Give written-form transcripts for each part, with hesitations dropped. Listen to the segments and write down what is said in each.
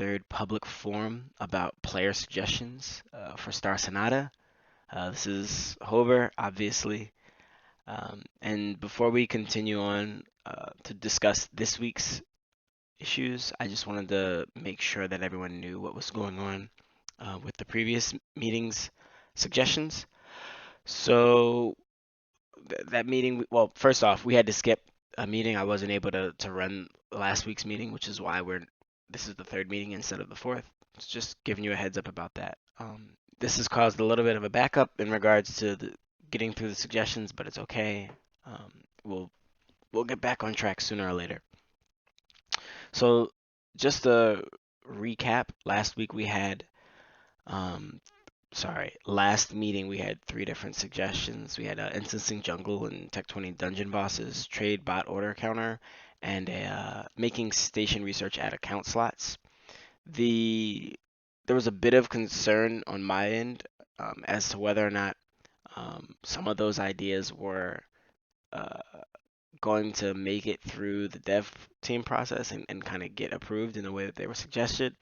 third public forum about player suggestions for Star Sonata. This is Hover, obviously. And before we continue on to discuss this week's issues, I just wanted to make sure that everyone knew what was going on with the previous meeting's suggestions. So that meeting, well, first off, we had to skip a meeting. I wasn't able to run last week's meeting, which is why this is the third meeting instead of the fourth. It's just giving you a heads up about that. This has caused a little bit of a backup in regards to getting through the suggestions, but it's okay. Um, we'll we'll get back on track sooner or later. So just to recap, um, last meeting we had three different suggestions. We had instancing jungle and Tech 20 dungeon bosses, trade bot order counter, and making station research at account slots. There was a bit of concern on my end as to whether or not some of those ideas were uh, going to make it through the dev team process and kind of get approved in the way that they were suggested.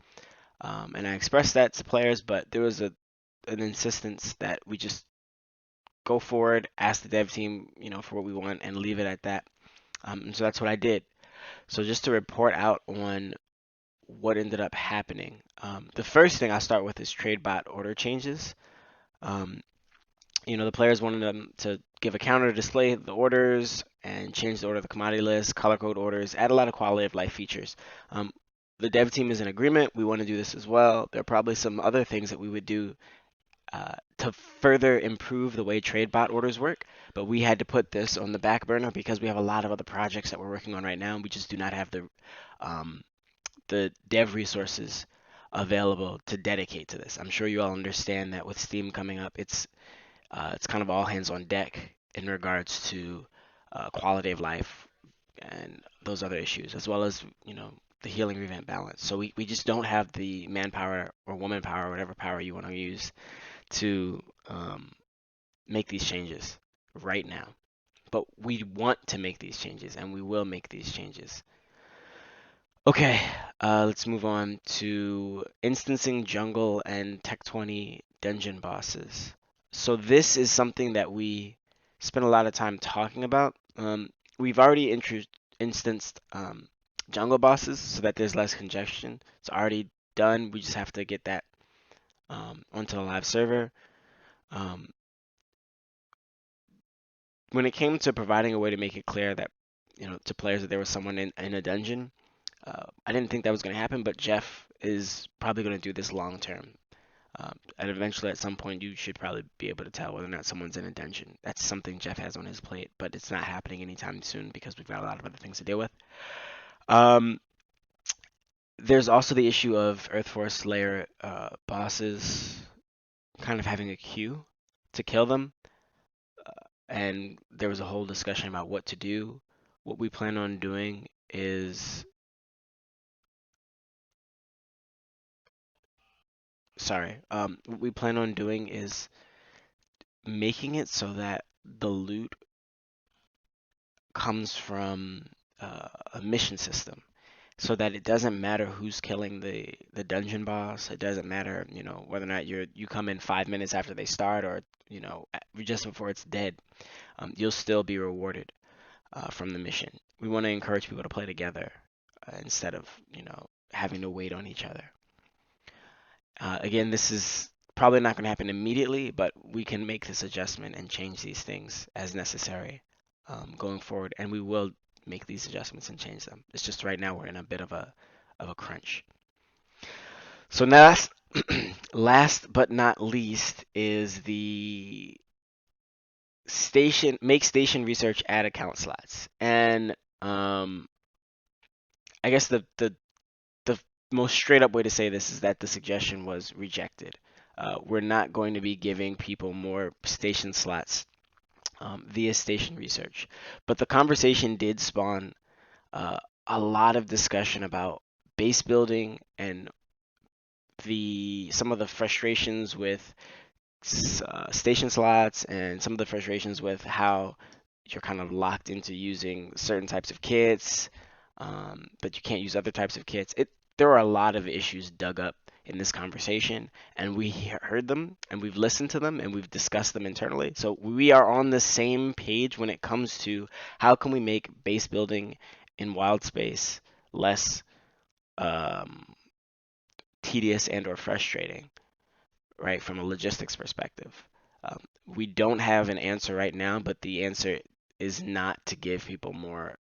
And I expressed that to players, but there was an insistence that we just go forward, ask the dev team, for what we want, and leave it at that. And so that's what I did. So just to report out on what ended up happening. The first thing I start with is trade bot order changes. Um, the players wanted them to give a counter to display the orders and change the order of the commodity list, color code orders, add a lot of quality of life features. The dev team is in agreement. We want to do this as well. There are probably some other things that we would do to further improve the way trade bot orders work, but we had to put this on the back burner because we have a lot of other projects that we're working on right now, and we just do not have the dev resources available to dedicate to this. I'm sure you all understand that with Steam coming up, it's kind of all hands on deck in regards to quality of life and those other issues, as well as the healing revamp balance. So we just don't have the manpower or woman power, or whatever power you want to use, to make these changes right now. But we want to make these changes, and we will make these changes. Okay, let's move on to instancing jungle and Tech 20 dungeon bosses. So this is something that we spent a lot of time talking about. We've already instanced jungle bosses so that there's less congestion. It's already done. We just have to get that onto the live server. When it came to providing a way to make it clear that, to players that there was someone in a dungeon, I didn't think that was going to happen, but Jeff is probably going to do this long term. And eventually, at some point, you should probably be able to tell whether or not someone's in a dungeon. That's something Jeff has on his plate, but it's not happening anytime soon because we've got a lot of other things to deal with. There's also the issue of Earth Force Layer bosses kind of having a queue to kill them. And there was a whole discussion about what to do. What we plan on doing is, what we plan on doing is making it so that the loot comes from a mission system, so that it doesn't matter who's killing the dungeon boss. It doesn't matter, whether or not you come in 5 minutes after they start, or just before it's dead. You'll still be rewarded from the mission. We want to encourage people to play together instead of having to wait on each other. Again, this is probably not going to happen immediately, but we can make this adjustment and change these things as necessary going forward, and we will make these adjustments and change them. It's just right now we're in a bit of a crunch. So now, last but not least, is the make station research add account slots. And I guess the most straight up way to say this is that the suggestion was rejected. We're not going to be giving people more station slots via station research. But the conversation did spawn a lot of discussion about base building and some of the frustrations with station slots, and some of the frustrations with how you're kind of locked into using certain types of kits, but you can't use other types of kits. there are a lot of issues dug up in this conversation, and we heard them, and we've listened to them, and we've discussed them internally. So we are on the same page when it comes to how can we make base building in wild space less um, tedious and or frustrating, right, from a logistics perspective. Um, we don't have an answer right now, but the answer is not to give people more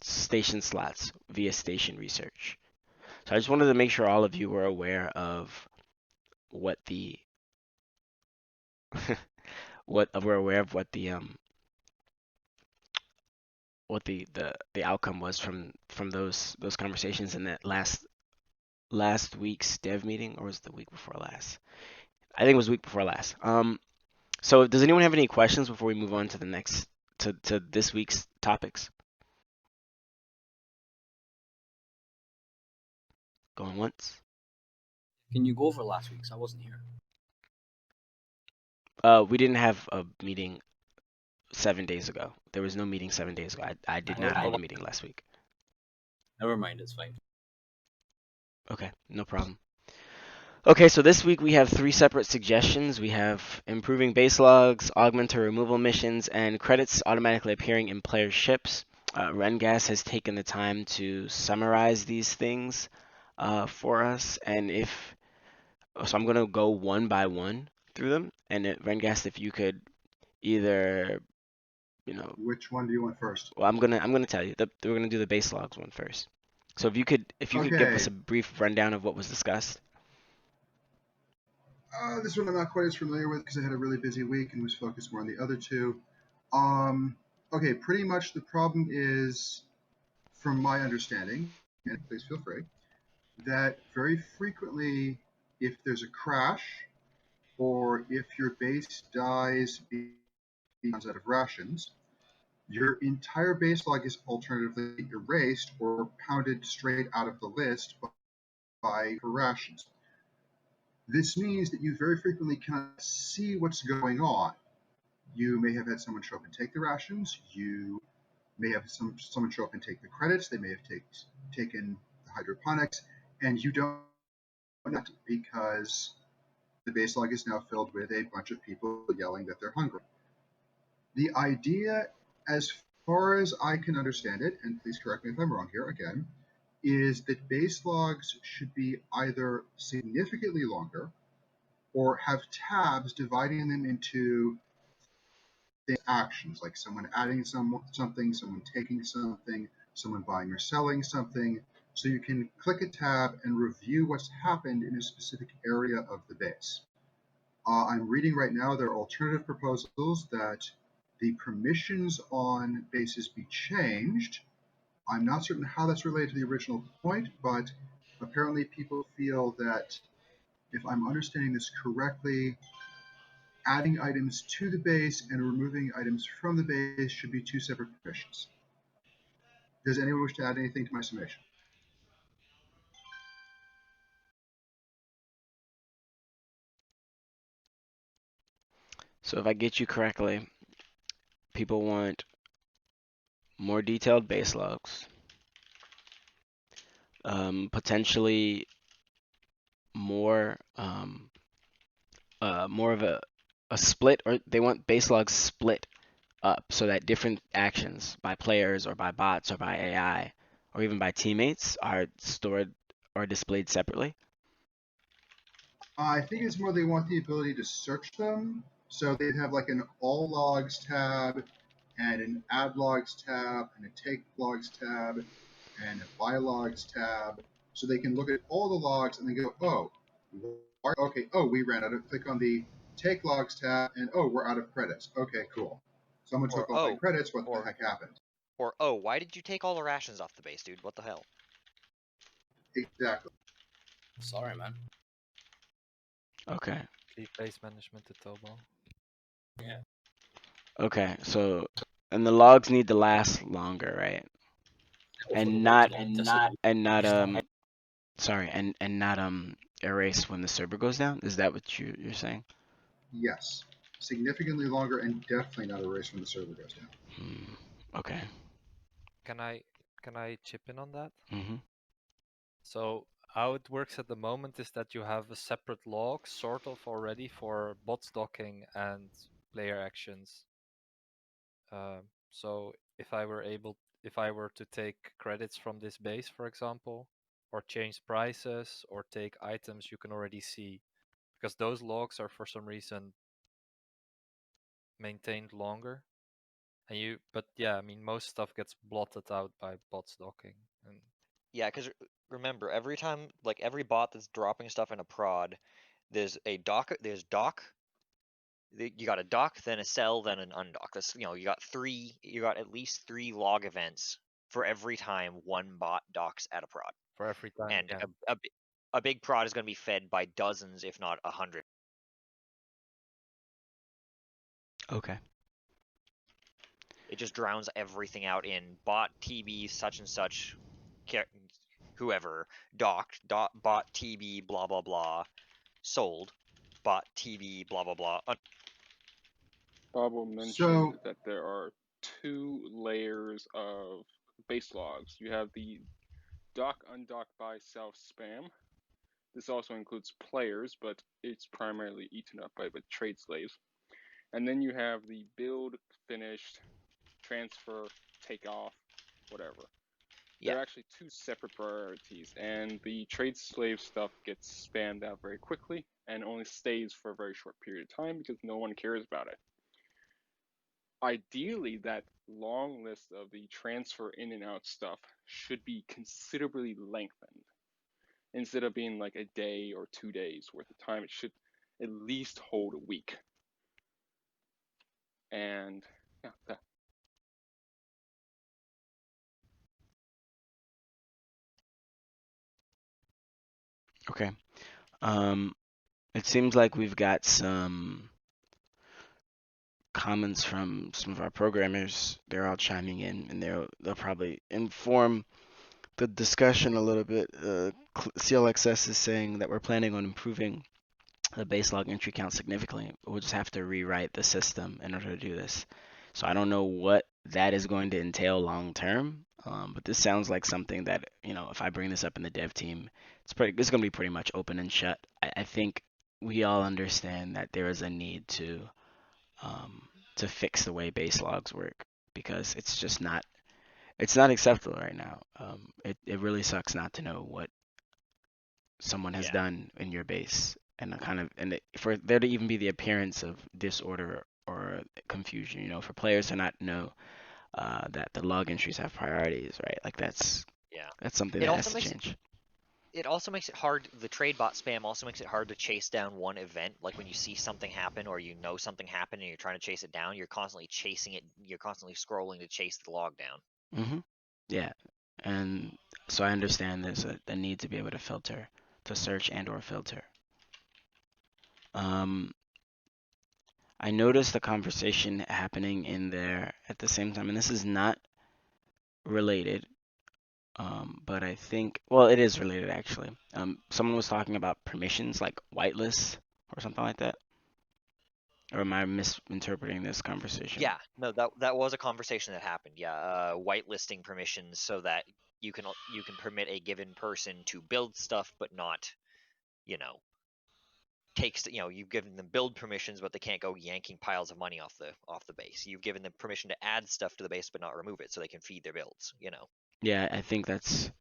station slots via station research. So I just wanted to make sure all of you were aware of what the what we're aware of what the outcome was from those conversations in that last week's dev meeting, or was it the week before last? I think it was week before last. So does anyone have any questions before we move on to the next to this week's topics? Going once. Can you go over last week's? I wasn't here. We didn't have a meeting 7 days ago. There was no meeting 7 days ago. I did not hold a meeting last week. Never mind, it's fine. Okay, no problem. Okay, so this week we have 3 separate suggestions. We have improving base logs, augment or removal missions, and credits automatically appearing in player ships. Rengas has taken the time to summarize these things for us, and so I'm gonna go one by one through them. And Rengast, if you could either, Which one do you want first? well, I'm gonna tell you that we're gonna do the base logs one first. So if you could give us a brief rundown of what was discussed. This one I'm not quite as familiar with because I had a really busy week and was focused more on the other two. Okay, pretty much the problem is, from my understanding, and please feel free, that very frequently, if there's a crash or if your base dies because it runs out of rations, your entire base log is alternatively erased or pounded straight out of the list by rations. This means that you very frequently cannot see what's going on. You may have had someone show up and take the rations. You may have someone show up and take the credits. They may have taken the hydroponics, and you don't know because the base log is now filled with a bunch of people yelling that they're hungry. The idea, as far as I can understand it, and please correct me if I'm wrong here again, is that base logs should be either significantly longer or have tabs dividing them into actions, like someone adding something, someone taking something, someone buying or selling something. So you can click a tab and review what's happened in a specific area of the base. I'm reading right now there are alternative proposals that the permissions on bases be changed. I'm not certain how that's related to the original point, but apparently people feel that, if I'm understanding this correctly, adding items to the base and removing items from the base should be 2 separate permissions. Does anyone wish to add anything to my summation? So if I get you correctly, people want more detailed base logs, potentially more more of a split, or they want base logs split up so that different actions by players or by bots or by AI or even by teammates are stored or displayed separately. I think it's more they want the ability to search them. So they'd have like an all logs tab and an add logs tab and a take logs tab and a buy logs tab. So they can look at all the logs and then go, oh, okay, oh, we ran out of, click on the take logs tab and oh, we're out of credits. Okay, cool. Someone took all my credits. What the heck happened? Or, oh, why did you take all the rations off the base, dude? What the hell? Exactly. Sorry, man. Okay. Keep base management to Tobo. Yeah. Okay. So, and the logs need to last longer, right? And not sorry, and not erase when the server goes down. Is that what you're saying? Yes. Significantly longer and definitely not erased when the server goes down. Okay. Can I chip in on that? Mm-hmm. So How it works at the moment is that you have a separate log, sort of already, for bots docking and player actions. So if I were to take credits from this base, for example, or change prices, or take items, you can already see, because those logs are for some reason maintained longer. But yeah, I mean, most stuff gets blotted out by bots docking. And Yeah, because remember, every time, like every bot that's dropping stuff in a prod, there's a dock. There's dock. You got a dock, then a sell, then an undock. That's you got three. You got at least 3 log events for every time one bot docks at a prod, for every time, and yeah. a big prod is going to be fed by dozens, if not 100. Okay. It just drowns everything out in bot TB such and such, whoever docked, bot TB blah blah blah, sold, bot TB blah blah blah. Bobble mentioned So- that there are 2 layers of base logs. You have the dock, undock, buy, sell, spam. This also includes players, but it's primarily eaten up by the trade slaves. And then you have the build, finished, transfer, take off, whatever. Yeah. They're actually 2 separate priorities, and the trade slave stuff gets spammed out very quickly and only stays for a very short period of time because no one cares about it. Ideally, that long list of the transfer in and out stuff should be considerably lengthened. Instead of being like a day or 2 days worth of time, it should at least hold a week. And yeah, Okay. It seems like we've got some comments from some of our programmers. They're all chiming in, and they'll probably inform the discussion a little bit. CLXS is saying that we're planning on improving the base log entry count significantly. We'll just have to rewrite the system in order to do this. So I don't know what that is going to entail long term, but this sounds like something that, if I bring this up in the dev team, it's going to be pretty much open and shut. I think we all understand that there is a need to fix the way base logs work, because it's not acceptable right now. It really sucks not to know what someone has Yeah. done in your base, and for there to even be the appearance of disorder or confusion, for players to not know that the log entries have priorities, right? Like that's something It that has also to makes change. It also makes it hard. The trade bot spam also makes it hard to chase down one event. Like when you see something happen or you know something happened and you're trying to chase it down, you're constantly chasing it. You're constantly scrolling to chase the log down. Yeah, and so I understand there's a need to be able to filter, to search and or filter. I noticed the conversation happening in there at the same time, and this is not related, but I think, well, it is related actually. Someone was talking about permissions, like whitelists or something like that. Or am I misinterpreting this conversation? Yeah, no, that was a conversation that happened. Yeah, whitelisting permissions so that you can permit a given person to build stuff, but not, you know, you've given them build permissions, but they can't go yanking piles of money off the base. You've given them permission to add stuff to the base, but not remove it, so they can feed their builds. Yeah, I think that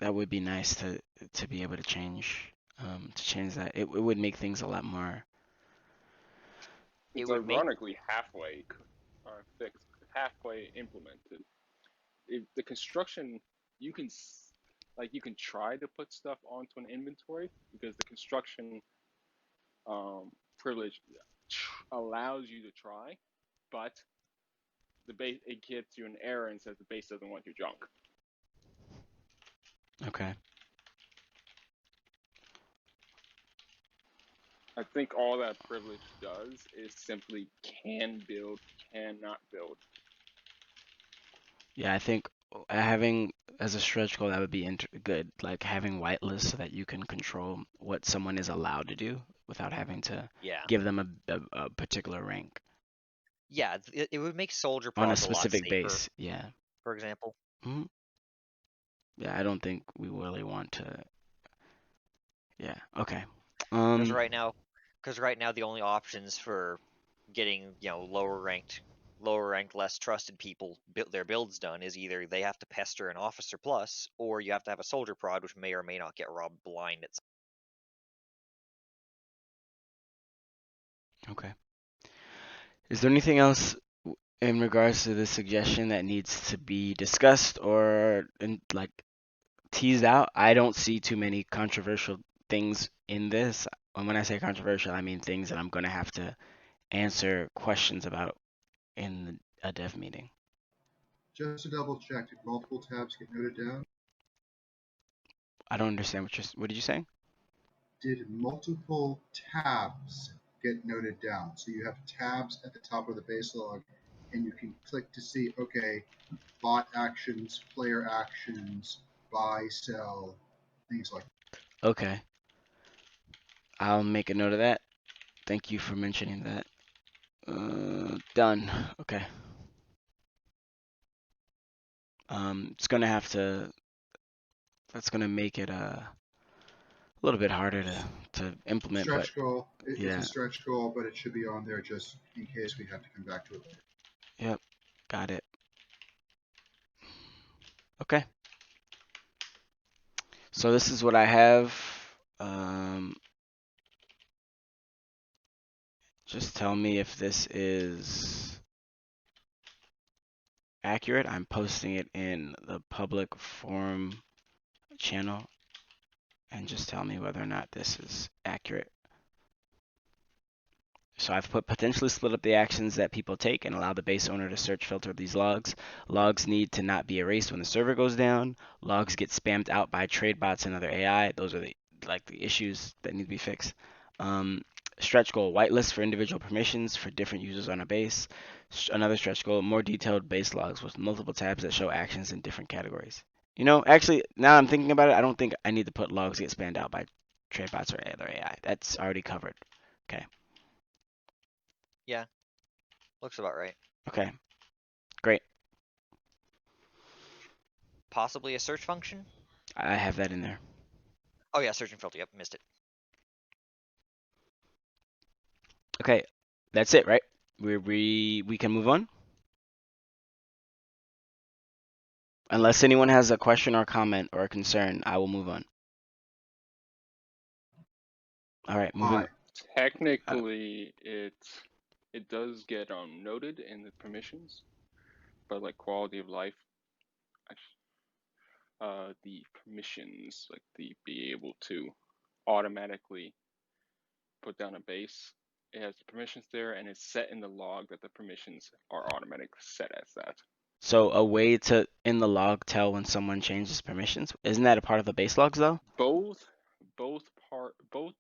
would be nice to be able to change that. It would make things a lot more. It it's would make ironically halfway fixed, halfway implemented. The construction, you can you can try to put stuff onto an inventory because the construction privilege allows you to try, but the base, it gets you an error and says the base doesn't want your junk. Okay. I think all that privilege does is simply can build, cannot build. Yeah, I think having as a stretch goal that would be good, like having whitelists so that you can control what someone is allowed to do without having to yeah give them a particular rank yeah it would make soldier on a prods a lot specific safer, base. Yeah. for example. hmm Yeah, I don't think we really want to. Yeah. Okay. Because right now, the only options for getting lower ranked, less trusted people their builds done is either they have to pester an officer plus, or you have to have a soldier prod, which may or may not get robbed blind. Okay. Is there anything else in regards to this suggestion that needs to be discussed or like teased out? I don't see too many controversial things in this. And when I say controversial, I mean things that I'm going to have to answer questions about in a dev meeting. Just to double check, did multiple tabs get noted down? I don't understand what did you say? Did multiple tabs get noted down? So you have tabs at the top of the base log, and you can click to see, okay, bot actions, player actions, buy, sell, things like that. Okay. I'll make a note of that. Thank you for mentioning that. Done. Okay. It's gonna have to. That's gonna make it a little bit harder to implement, but Stretch goal. It's a yeah. stretch goal, but it should be on there just in case we have to come back to it later. Yep. Got it. Okay. So this is what I have. Um, just tell me if this is accurate. I'm posting it in the public forum channel, and just tell me whether or not this is accurate. So I've put potentially split up the actions that people take and allow the base owner to search filter these logs. Logs need to not be erased when the server goes down. Logs get spammed out by trade bots and other AI. Those are the issues that need to be fixed. Stretch goal, whitelist for individual permissions for different users on a base. Another stretch goal, more detailed base logs with multiple tabs that show actions in different categories. You know, actually, now I'm thinking about it, I don't think I need to put logs get spammed out by trade bots or other AI. That's already covered. Okay. Yeah, looks about right. Okay. Great. Possibly a search function. I have that in there. Oh yeah, search and filter. Yep, missed it. Okay. That's it, right? We can move on? Unless anyone has a question or comment or a concern, I will move on. All right, moving. Technically, it does get noted in the permissions, but like quality of life, the permissions, like the be able to automatically put down a base, it has the permissions there, and it's set in the log that the permissions are automatically set as that. So a way to in the log tell when someone changes permissions. Isn't that a part of the base logs though? Both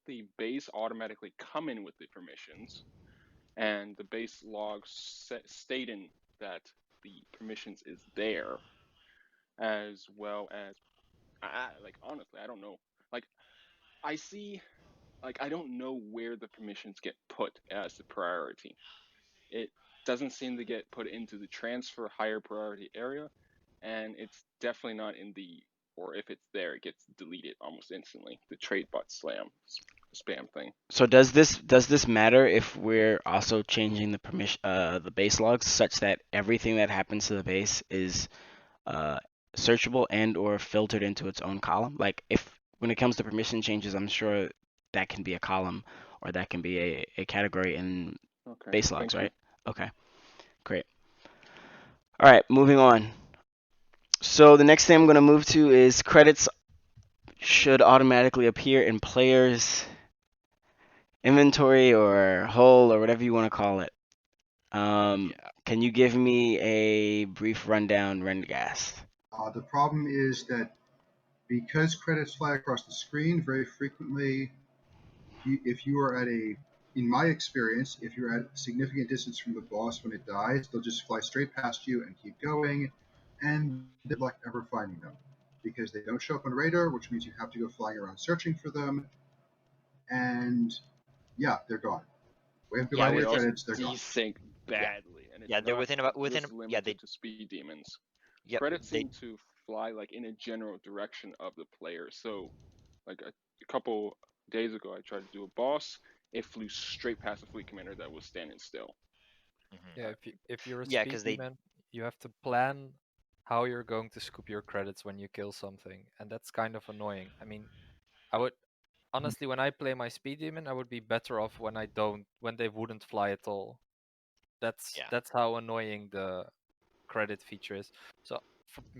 the base automatically come in with the permissions, and the base log stating that the permissions is there, as well as like honestly I don't know, like I see, like I don't know where the permissions get put as the priority. It doesn't seem to get put into the transfer higher priority area, and it's definitely not in the, or if it's there, it gets deleted almost instantly. The trade bot spam thing. So does this matter if we're also changing the base logs such that everything that happens to the base is searchable and or filtered into its own column? Like if when it comes to permission changes, I'm sure that can be a column or that can be a category in Okay, base logs, thank you. right? Okay, great. All right, moving on. So the next thing I'm going to move to is credits should automatically appear in players inventory or hull or whatever you want to call it. Yeah. Can you give me a brief rundown, Rendgast? The problem is that because credits fly across the screen very frequently, if you are in my experience, if you're at a significant distance from the boss when it dies, they'll just fly straight past you and keep going, and good luck ever finding them because they don't show up on radar, which means you have to go flying around searching for them, and yeah, they're gone. Wave Yeah, goodbye to And they your also credits, they're gone. desync yeah, badly, and it's yeah. They're not within about just yeah limited they to speed demons. yep Credits they seem to fly like in a general direction of the player, so like a couple days ago, I tried to do a boss. It flew straight past the fleet commander that was standing still. Yeah, if you're a Yeah, speed 'cause they- demon, you have to plan how you're going to scoop your credits when you kill something, and that's kind of annoying. I mean, I would honestly, when I play my speed demon, I would be better off when they wouldn't fly at all. Yeah. That's how annoying the credit feature is. So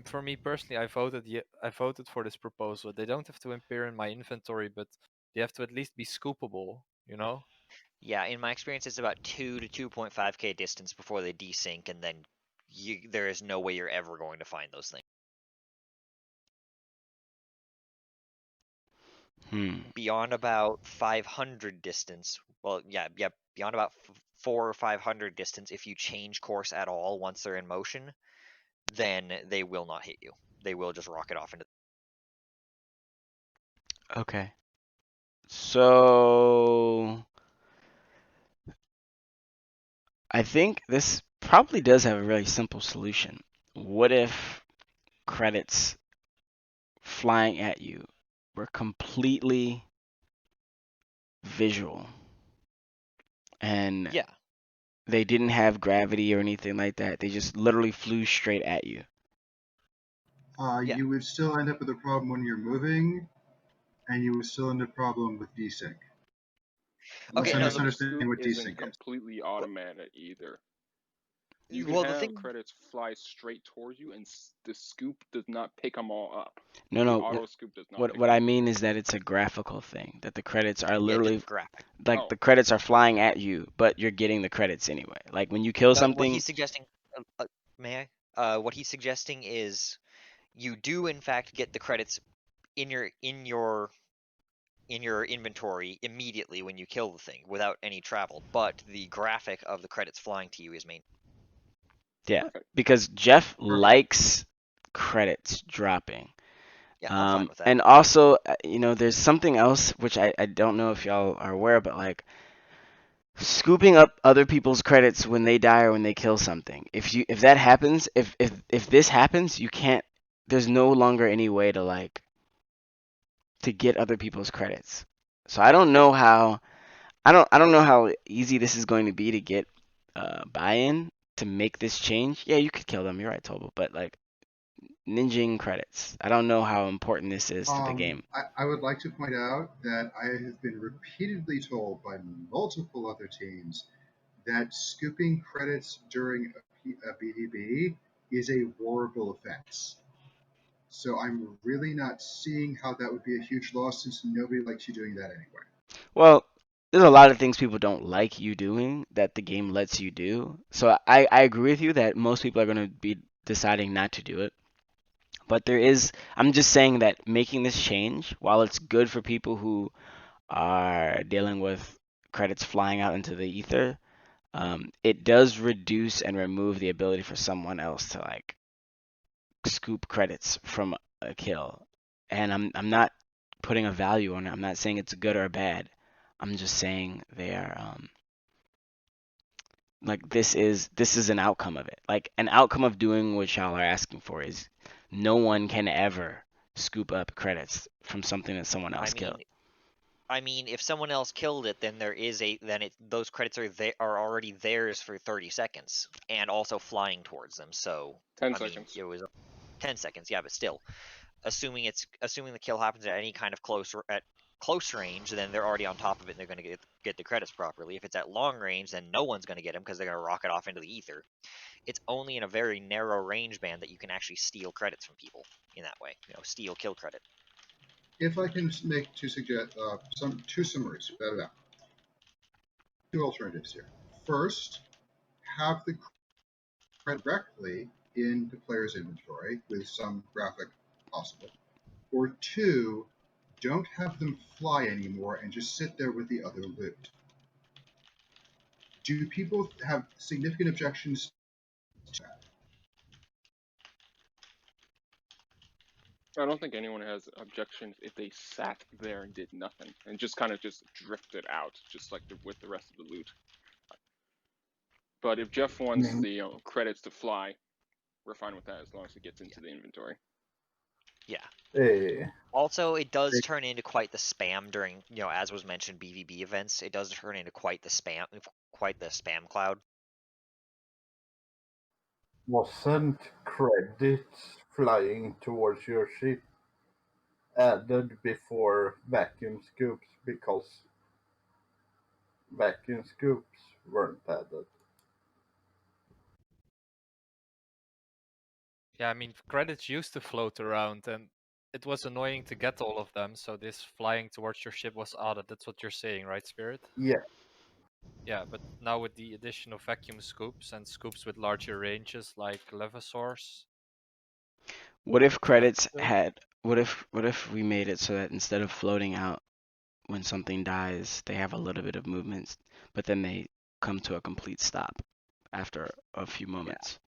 for me personally, I voted for this proposal. They don't have to appear in my inventory, but they have to at least be scoopable, you know? Yeah, in my experience, it's about 2 to 2.5k distance before they desync, and then there is no way you're ever going to find those things. Beyond about 500 distance, well, yeah, beyond about 4 or 500 distance, if you change course at all once they're in motion, then they will not hit you. They will just rocket off into. Okay. So I think this probably does have a really simple solution. What if credits flying at you were completely visual and Yeah. they didn't have gravity or anything like that? They just literally flew straight at you. Yeah. You would still end up with a problem when you're moving, and you would still end up with a problem with desync. Unless Okay, I'm no, Yeah, the the misunderstanding scoop what isn't desync is. completely automatic either. You can well, the have thing. credits fly straight towards you, and the scoop does not pick them all up. No, The no. auto scoop does not What pick what them I all mean up. is that it's a graphical thing. That the credits are Yeah, just literally graphic. like Oh, the credits are flying at you, but you're getting the credits anyway. Like when you kill What something, he's suggesting, may what he's suggesting is you do in fact get the credits in your inventory immediately when you kill the thing without any travel, but the graphic of the credits flying to you is main. yeah, perfect. because Jeff Perfect. likes credits dropping. Yeah, I'm fine with that. And also, there's something else which I don't know if y'all are aware, but like scooping up other people's credits when they die or when they kill something. If that happens, if this happens, you can't. There's no longer any way to like to get other people's credits. So I don't know how easy this is going to be to get buy-in to make this change. Yeah, you could kill them. You're right, Tobal, but like ninjing credits. I don't know how important this is to the game. I would like to point out that I have been repeatedly told by multiple other teams that scooping credits during a BDB is a horrible offense. So I'm really not seeing how that would be a huge loss since nobody likes you doing that anyway. Well, there's a lot of things people don't like you doing that the game lets you do. So I agree with you that most people are going to be deciding not to do it. But I'm just saying that making this change, while it's good for people who are dealing with credits flying out into the ether, it does reduce and remove the ability for someone else to like scoop credits from a kill. And I'm not putting a value on it. I'm not saying it's good or bad. I'm just saying they are like this is an outcome of it. Like an outcome of doing what y'all are asking for is no one can ever scoop up credits from something that someone else killed. I mean, if someone else killed it, then those credits are already theirs for 30 seconds and also flying towards them. So 10 I mean, seconds. it was 10 seconds, yeah, but still, assuming the kill happens at any kind of close range, then they're already on top of it and they're going to get the credits properly. If it's at long range, then no one's going to get them because they're going to rocket off into the ether. It's only in a very narrow range band that you can actually steal credits from people in that way. Steal kill credit. If I can make two summaries, two alternatives here. First, have the credit directly in the player's inventory with some graphic possible. Or two, don't have them fly anymore and just sit there with the other loot. Do people have significant objections to that? I don't think anyone has objections if they sat there and did nothing and just kind of just drifted out, just like with the rest of the loot. But if Jeff wants the credits to fly, we're fine with that as long as it gets into the inventory. Yeah. Eh, Also, it does turn into quite the spam during, as was mentioned, BVB events. It does turn into quite the spam cloud. wasn't credits flying towards your ship added before vacuum scoops because vacuum scoops weren't added? Yeah, I mean, credits used to float around, and it was annoying to get all of them, so this flying towards your ship was added. That's what you're saying, right, Spirit? Yeah, Yeah, but now with the addition of vacuum scoops and scoops with larger ranges like Levosaurs, What if that's credits good. had? What if we made it so that instead of floating out when something dies, they have a little bit of movements, but then they come to a complete stop after a few moments.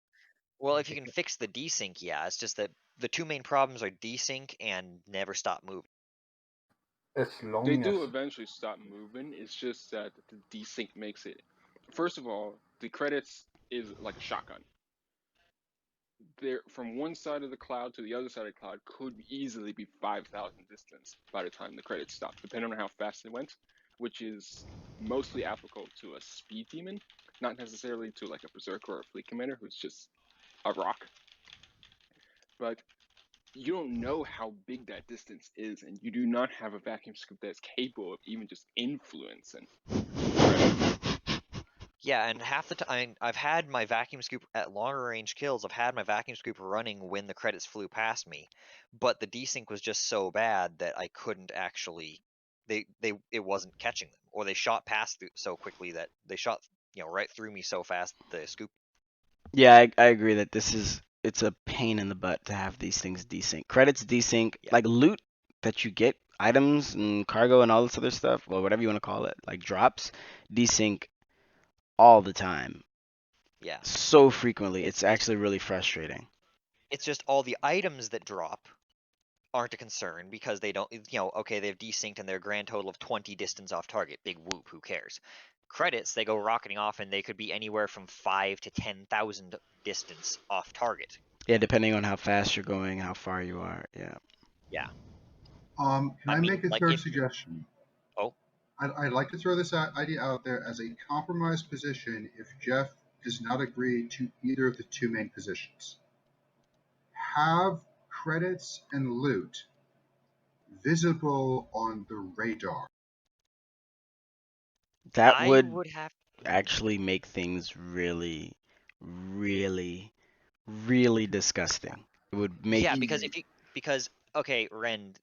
Well, if you can fix the desync, yeah. It's just that the two main problems are desync and never stop moving. as They long as do eventually stop moving. It's just that the desync makes it. First of all, the credits is like a shotgun. There, from one side of the cloud to the other side of the cloud could easily be 5,000 distance by the time the credits stop, depending on how fast it went, which is mostly applicable to a speed demon, not necessarily to like a berserker or a fleet commander who's just a rock. But you don't know how big that distance is, and you do not have a vacuum scoop that's capable of even just influencing credits. Yeah, and half the time I've had my vacuum scoop at longer range kills. I've had my vacuum scoop running when the credits flew past me, but the desync was just so bad that I couldn't actually. It wasn't catching them, or they shot past so quickly that they shot right through me so fast the scoop. Yeah, I agree that it's a pain in the butt to have these things desync. Credits desync, Yeah. like loot that you get, items and cargo and all this other stuff, or whatever you want to call it, like drops, desync all the time. Yeah. So frequently. It's It's actually really frustrating. it's just all the items that drop aren't a concern because they don't, okay, they've desynced and their grand total of 20 distance off target. Big whoop, who cares? Credits, they go rocketing off and they could be anywhere from 5 to 10,000 distance off target. Yeah, depending on how fast you're going, how far you are. Yeah. Yeah. Can I I mean, make a like third if suggestion? oh I'd like to throw this idea out there as a compromise position if Jeff does not agree to either of the two main positions. Have credits and loot visible on the radar. That I would would have actually make things really, really, really disgusting. It would make yeah, because okay, Ren,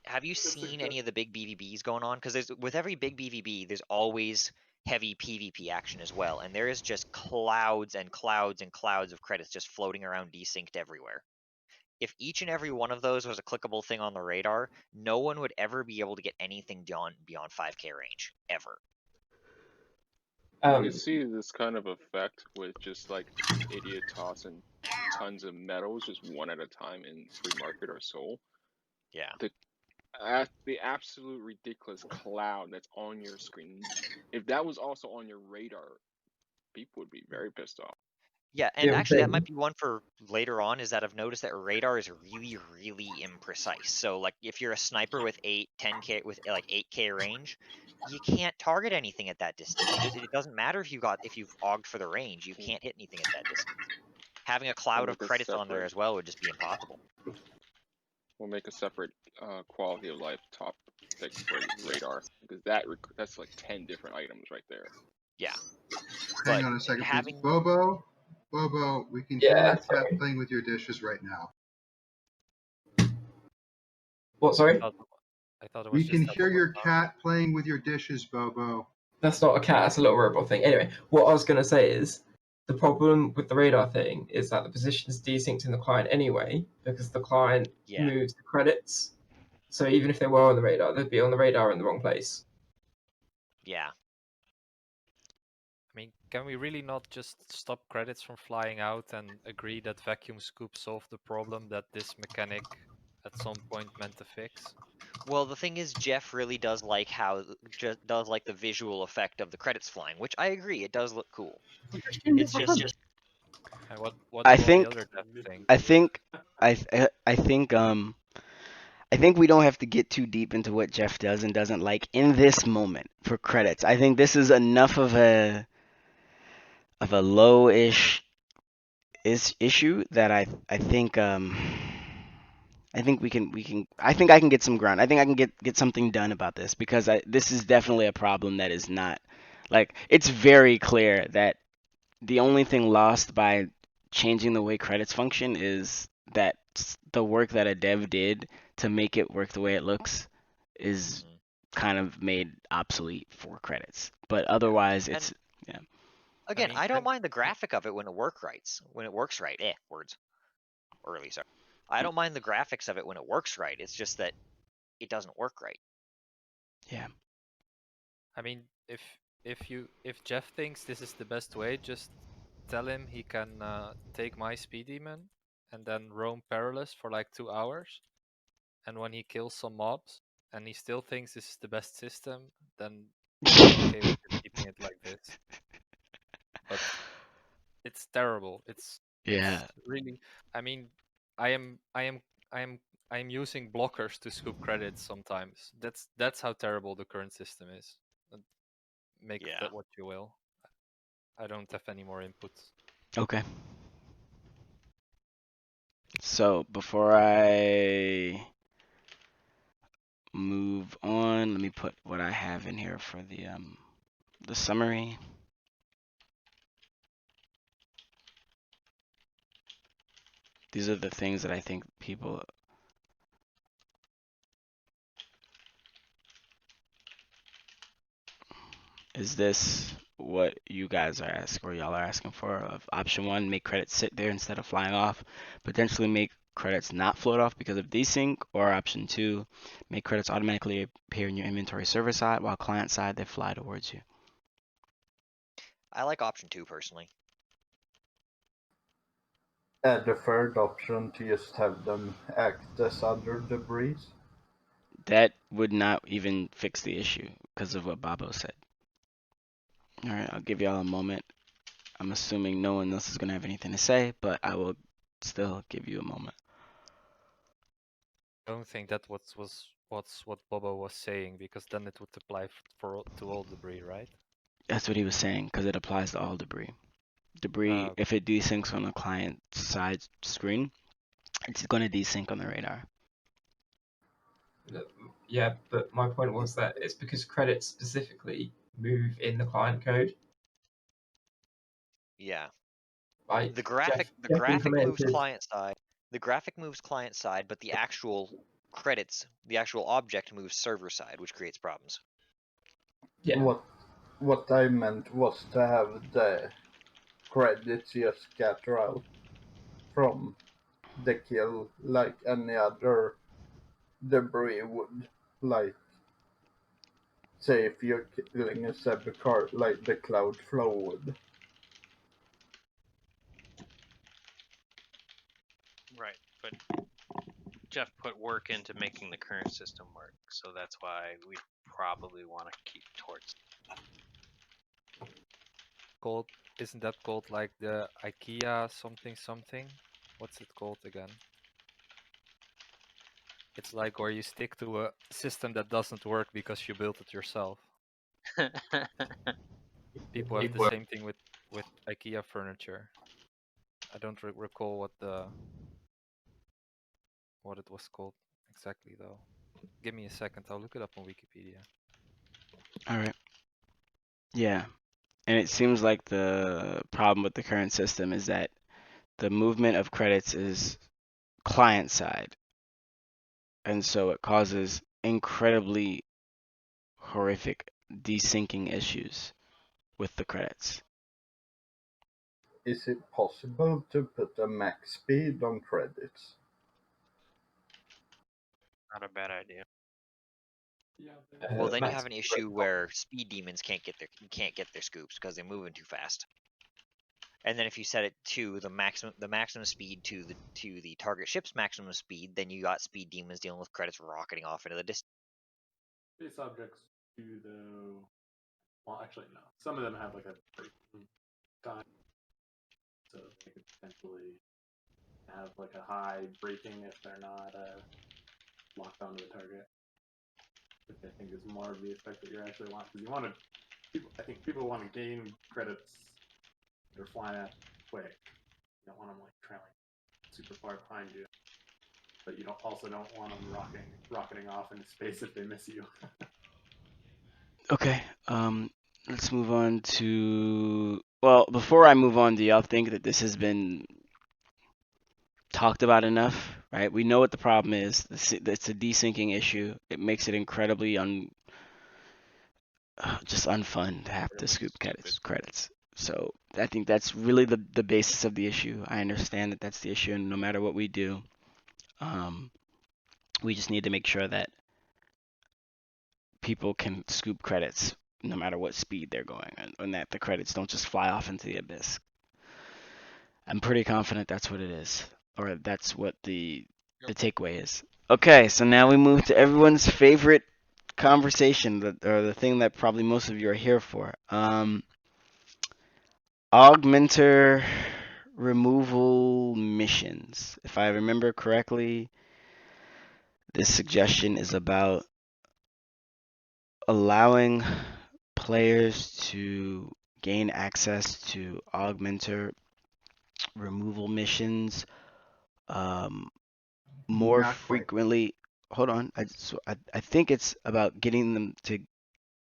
have you seen any of the big BVBs going on? Because there's with every big BVB, there's always heavy PvP action as well, and there is just clouds and clouds and clouds of credits just floating around desynced everywhere. If each and every one of those was a clickable thing on the radar, no one would ever be able to get anything done beyond 5k range ever. You can see this kind of effect with just like an idiot tossing tons of metals just one at a time in free market or soul. Yeah. The absolute ridiculous cloud that's on your screen. If that was also on your radar, people would be very pissed off. Yeah, and The actually that thing. might be one for later on, is that I've noticed that radar is really, really imprecise. So like if you're a sniper with 10k with like 8k range, you can't target anything at that distance. It doesn't matter if you've augged for the range, you can't hit anything at that distance. Having a cloud of Make a credits on there separate. as well would just be impossible. We'll make a separate quality of life topic for radar because that's like 10 different items right there. Yeah. Hang But on a second, please. having Bobo, we can hear Yeah, your cat sorry. playing with your dishes right now. What? Sorry, I thought it was We can just that hear one was your cat playing with your dishes, Bobo. that's not a cat. That's a little robot thing. Anyway, what I was gonna say is the problem with the radar thing is that the position is desynced in the client anyway because the client yeah. moves the credits. So even if they were on the radar, they'd be on the radar in the wrong place. Yeah. I mean, can we really not just stop credits from flying out and agree that vacuum scoop solved the problem that this mechanic at some point meant to fix? Well, the thing is, Jeff really does like does like the visual effect of the credits flying, which I agree, it does look cool. It's just And what I do all the think other devs think? I think I think I think we don't have to get too deep into what Jeff does and doesn't like in this moment for credits. I think this is enough of a low-ish issue that I think we can I think I can get some ground. I think I can get something done about this because this is definitely a problem that is not like it's very clear that the only thing lost by changing the way credits function is that the work that a dev did to make it work the way it looks is Mhm. kind of made obsolete for credits. But otherwise, And yeah. again, mean, I don't mind the graphic of it when it works right. Words early, sorry. I don't mind the graphics of it when it works right. It's just that it doesn't work right. Yeah. I mean, if Jeff thinks this is the best way, just tell him he can take my speed demon and then roam perilous for like 2 hours. And when he kills some mobs and he still thinks this is the best system, then I'm okay with him keeping it like this. But it's terrible. It's Yeah. really. I mean, I am I am I am I am using blockers to scoop credits sometimes. That's how terrible the current system is. Make of Yeah. that what you will. I don't have any more inputs. Okay. So before I move on, let me put what I have in here for the summary. These are the things that I think people. Is this what you guys are asking or y'all are asking for? Of option one, make credits sit there instead of flying off. Potentially make credits not float off because of desync. Or option two, make credits automatically appear in your inventory server side while client side they fly towards you. I like option 2 personally. Add a third option to just have them act as other debris. That would not even fix the issue because of what Babo said. All right, I'll give y'all a moment. I'm assuming no one else is gonna have anything to say, but I will still give you a moment. I don't think that what's what Bobo was saying, because then it would apply to all debris, right? That's what he was saying because it applies to all debris. Debris, Okay. if it desyncs on the client side screen, it's gonna desync on the radar. Yeah, but my point was that it's because credits specifically move in the client code. Yeah. Like The Jeff, graphic Jeff moves implemented. client side. The graphic moves client side, but the actual credits, the actual object moves server side, which creates problems. Yeah, What I meant was to have the credits just scatter out from the kill like any other debris would. Like, say, if you're killing a Zebra like the cloud flow would. Right, but Jeff put work into making the current system work, so that's why we probably want to keep towards. Called, isn't that called like the IKEA something something? What's it called again? It's like where you stick to a system that doesn't work because you built it yourself. People have the same thing with IKEA furniture. I don't recall what it was called exactly though. Give me a second, I'll look it up on Wikipedia. All right. Yeah. And it seems like the problem with the current system is that the movement of credits is client side. And so it causes incredibly horrific desyncing issues with the credits. Is it possible to put a max speed on credits? Not a bad idea. Well, then you Max. have an issue where speed demons can't get their scoops because they're moving too fast. And then if you set it to the maximum speed to the target ship's maximum speed, then you got speed demons dealing with credits rocketing off into the distance. These objects do though. Well, actually, no. Some of them have like a breaking time, so they could potentially have like a high breaking if they're not locked onto the target, which I think is more of the effect that you actually want. Because you want to, I think people want to gain credits that are flying at quick. You don't want them like trailing super far behind you, but you also don't want them rocketing off into space if they miss you. Okay. Let's move on to. Well, before I move on, do y'all think that this has been talked about enough? Right. We know what the problem is. It's a desyncing issue. It makes it incredibly just unfun to have to scoop credits. So I think that's really the basis of the issue. I understand that that's the issue, and no matter what we do, we just need to make sure that people can scoop credits no matter what speed they're going, and that the credits don't just fly off into the abyss. I'm pretty confident that's what it is, or that's what the takeaway is. Okay, so now we move to everyone's favorite conversation, or the thing that probably most of you are here for. Augmenter removal missions. If I remember correctly, this suggestion is about allowing players to gain access to augmenter removal missions more Not quite. frequently. Hold on, I think it's about getting them to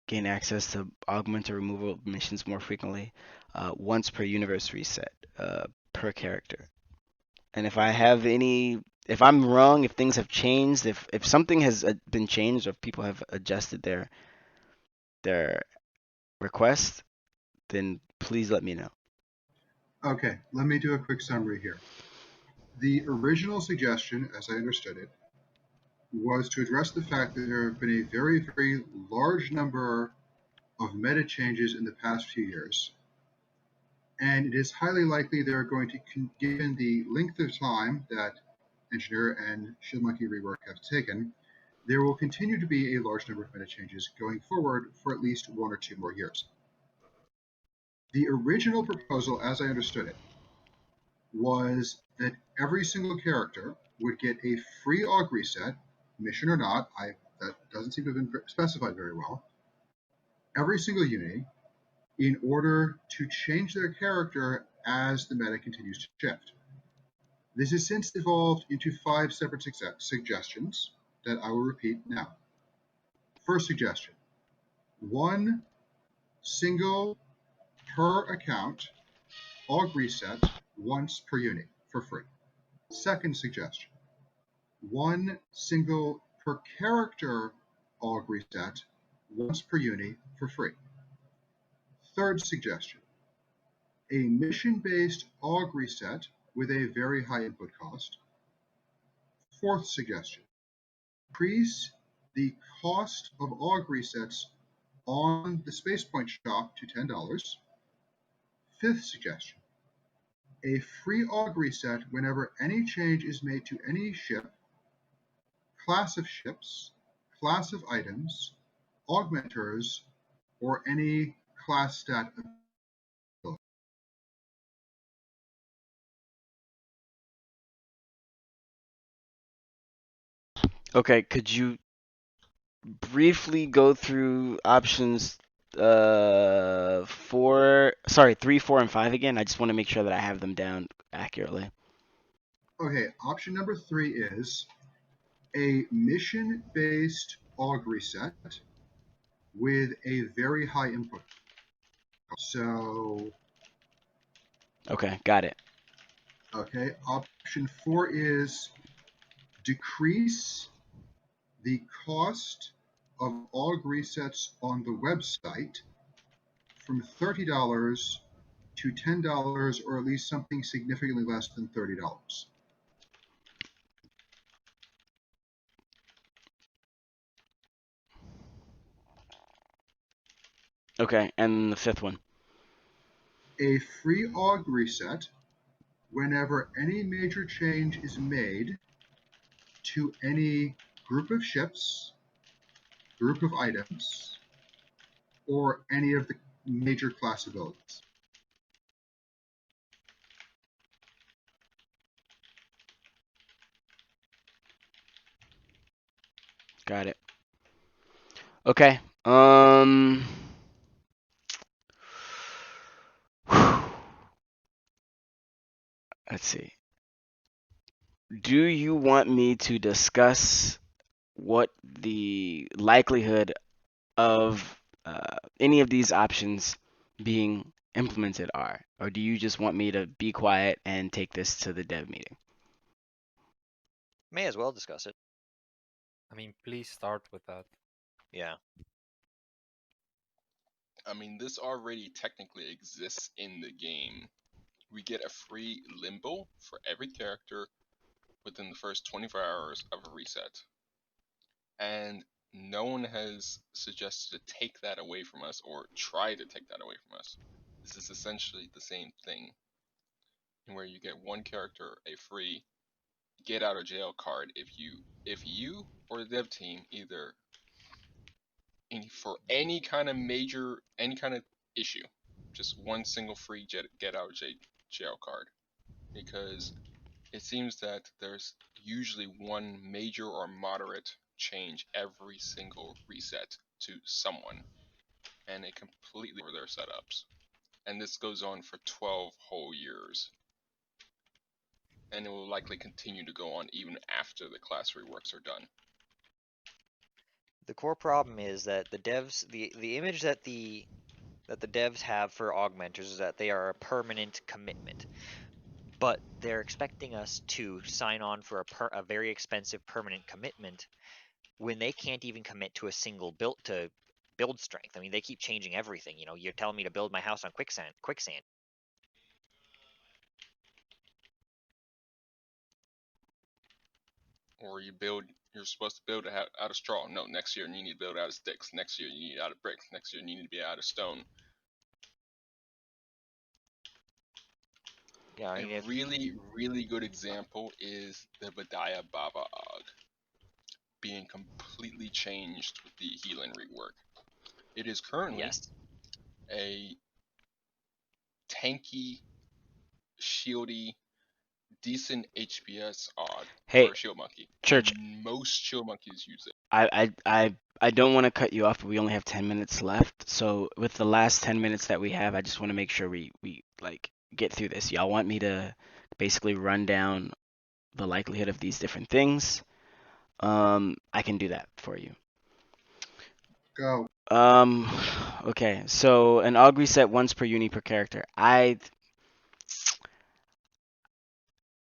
gain access to augmenter removal missions more frequently, once per universe reset, per character. And if I'm wrong, if things have changed, if something has been changed, or if people have adjusted their request, then please let me know. Okay, let me do a quick summary here. The original suggestion, as I understood it, was to address the fact that there have been a very, very large number of meta changes in the past few years, and it is highly likely they're going to, given the length of time that Engineer and Shield Monkey Rework have taken, there will continue to be a large number of meta changes going forward for at least 1 or 2 more years. The original proposal, as I understood it, was that every single character would get a free aug reset, mission or not. That doesn't seem to have been specified very well. Every single unity, in order to change their character as the meta continues to shift. This has since evolved into 5 separate suggestions that I will repeat now. First suggestion: 1 single per account aug reset once per unit for free. Second suggestion: 1 single per character aug reset once per unit for free. Third suggestion: a mission-based aug reset with a very high input cost. Fourth suggestion: increase the cost of aug resets on the SpacePoint shop to $10. Fifth suggestion: a free aug reset whenever any change is made to any ship, class of ships, class of items, augmenters, or any class stat ability. Okay, could you briefly go through options 3, 4, and 5 again? I just want to make sure that I have them down accurately. Okay, option number 3 is a mission-based aug reset with a very high input. So, Okay, got it. okay, option 4 is decrease the cost of aug resets on the website from $30 to $10, or at least something significantly less than $30. Okay, and the 5th one. A free aug reset whenever any major change is made to any group of ships, group of items, or any of the major class abilities. Got it. Okay. Let's see. Do you want me to discuss what the likelihood of any of these options being implemented are, or do you just want me to be quiet and take this to the dev meeting? May as well discuss it. I mean, please start with that. Yeah. I mean, this already technically exists in the game. We get a free limbo for every character within the first 24 hours of a reset. And no one has suggested to take that away from us or try to take that away from us. This is essentially the same thing, in where you get one character a free get out of jail card if you or the dev team either for any kind of issue, just one single free get out of jail card, because it seems that there's usually one major or moderate change every single reset to someone, and it completely over their setups. And this goes on for 12 whole years. And it will likely continue to go on even after the class reworks are done. The core problem is that the devs, the image that the devs have for augmenters is that they are a permanent commitment. But they're expecting us to sign on for a very expensive permanent commitment when they can't even commit to a single build strength. I mean, they keep changing everything. You know, you're telling me to build my house on quicksand. Or you're supposed to build it out of straw. No, next year you need to build out of sticks. Next year you need out of bricks. Next year you need to be out of stone. Yeah, I mean, a really, really good example is the Badaya Baba Og being completely changed with the healing rework. It is currently a tanky, shieldy, decent HPS Og for a shield monkey. Church, and most shield monkeys use it. I don't want to cut you off, but we only have 10 minutes left. So with the last 10 minutes that we have, I just want to make sure we like get through this. Y'all want me to basically run down the likelihood of these different things? I can do that for you. Go. Okay. So an AUG reset once per uni per character.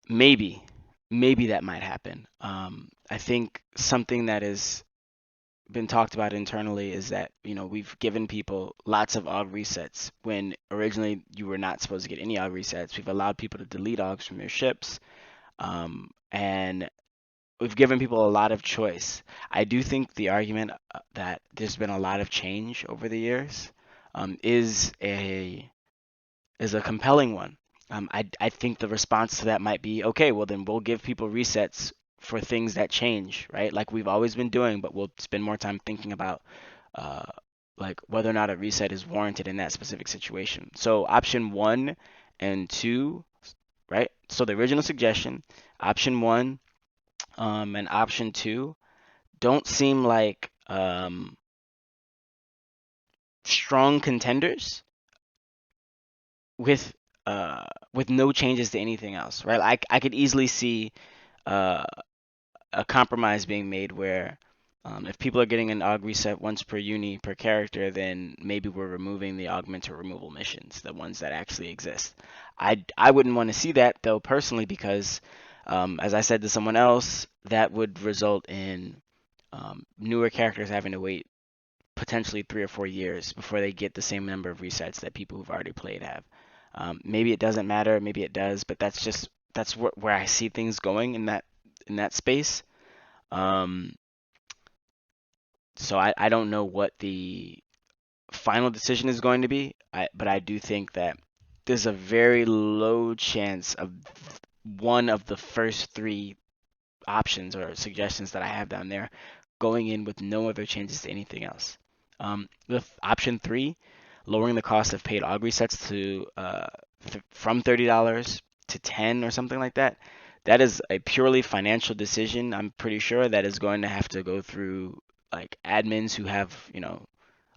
Maybe that might happen. I think something that has been talked about internally is that, you know, we've given people lots of AUG resets when originally you were not supposed to get any AUG resets. We've allowed people to delete AUGs from their ships, and we've given people a lot of choice. I do think the argument that there's been a lot of change over the years is a compelling one. I think the response to that might be, okay, well then we'll give people resets for things that change, right? Like we've always been doing, but we'll spend more time thinking about like whether or not a reset is warranted in that specific situation. So option 1 and 2, right? So the original suggestion, option 1 and option 2 don't seem like strong contenders with no changes to anything else, right? I could easily see uh, a compromise being made where if people are getting an aug reset once per uni per character, then maybe we're removing the augmenter removal missions, the ones that actually exist. I wouldn't want to see that though personally, because as I said to someone else, that would result in newer characters having to wait potentially 3 or 4 years before they get the same number of resets that people who've already played have. Maybe it doesn't matter, maybe it does, but that's where I see things going in that space. So I don't know what the final decision is going to be, but I do think that there's a very low chance of one of the first 3 options or suggestions that I have down there going in with no other changes to anything else. With option 3, lowering the cost of paid AUG resets to from $30 to $10 or something like that, that is a purely financial decision. I'm pretty sure that is going to have to go through like admins who have,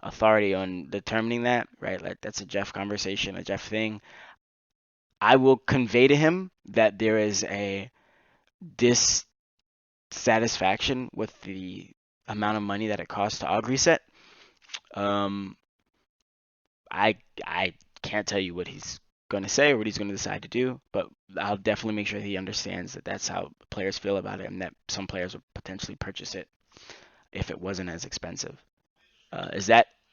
authority on determining that, right? Like that's a Jeff conversation, a Jeff thing. I will convey to him that there is a dissatisfaction with the amount of money that it costs to aug reset. Um, I I can't tell you what he's going to say or what he's going to decide to do, but I'll definitely make sure he understands that that's how players feel about it, and that some players would potentially purchase it if it wasn't as expensive.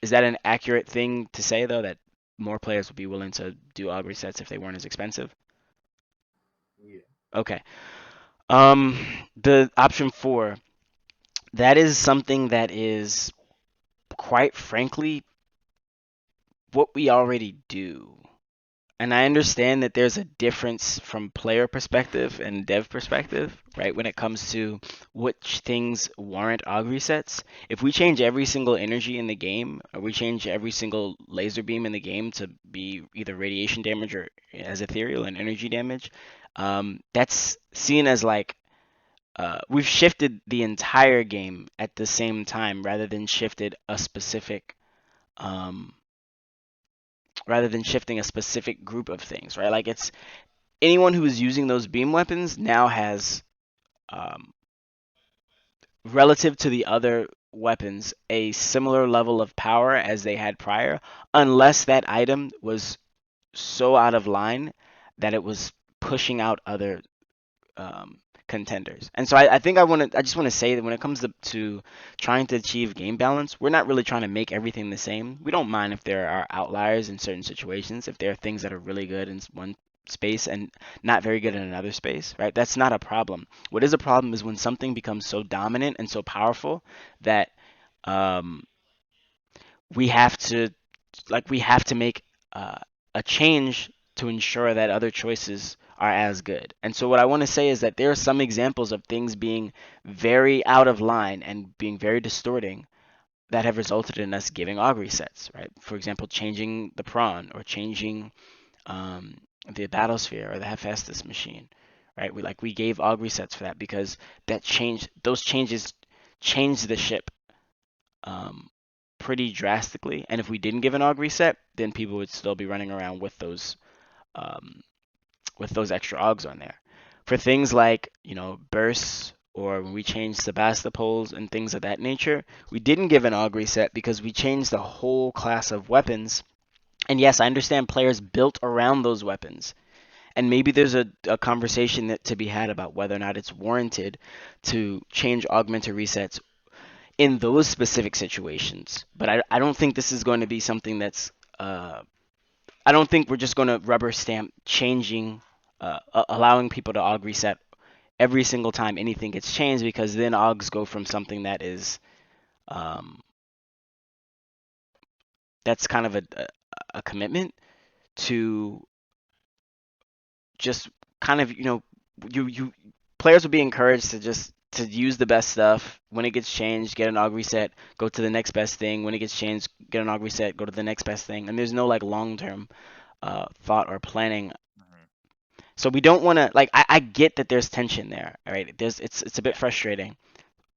Is that an accurate thing to say though, that more players would be willing to do aug resets if they weren't as expensive? Yeah. Okay. The option 4, that is something that is quite frankly what we already do. And I understand that there's a difference from player perspective and dev perspective, right? When it comes to which things warrant aug resets. If we change every single energy in the game, or we change every single laser beam in the game to be either radiation damage or as ethereal and energy damage, that's seen as like we've shifted the entire game at the same time um, rather than shifting a specific group of things, right? Like it's anyone who is using those beam weapons now has, um, relative to the other weapons, a similar level of power as they had prior, unless that item was so out of line that it was pushing out other contenders. And so I just want to say that when it comes to trying to achieve game balance, we're not really trying to make everything the same. We don't mind if there are outliers in certain situations, if there are things that are really good in one space and not very good in another space, right? That's not a problem. What is a problem is when something becomes so dominant and so powerful that um, we have to make uh, a change to ensure that other choices are as good. And so what I want to say is that there are some examples of things being very out of line and being very distorting that have resulted in us giving aug resets, right? For example, changing the prawn or changing um, the battlesphere or the Hephaestus machine, right? We gave aug resets for that because those changes changed the ship um, pretty drastically. And if we didn't give an aug reset, then people would still be running around um, with those extra augs on there. For things like bursts or when we changed Sebastopols and things of that nature, we didn't give an aug reset because we changed the whole class of weapons. And yes, I understand players built around those weapons. And maybe there's a conversation to be had about whether or not it's warranted to change augmented resets in those specific situations. But I don't think this is going to be something that's I don't think we're just going to rubber stamp changing, allowing people to aug reset every single time anything gets changed, because then augs go from something that is um, that's kind of a commitment to just kind of you players will be encouraged to just to use the best stuff. When it gets changed, get an aug reset, go to the next best thing. When it gets changed, get an aug reset, go to the next best thing. And there's no like long term thought or planning. So we don't want to like I get that there's tension there. All right, it's a bit frustrating.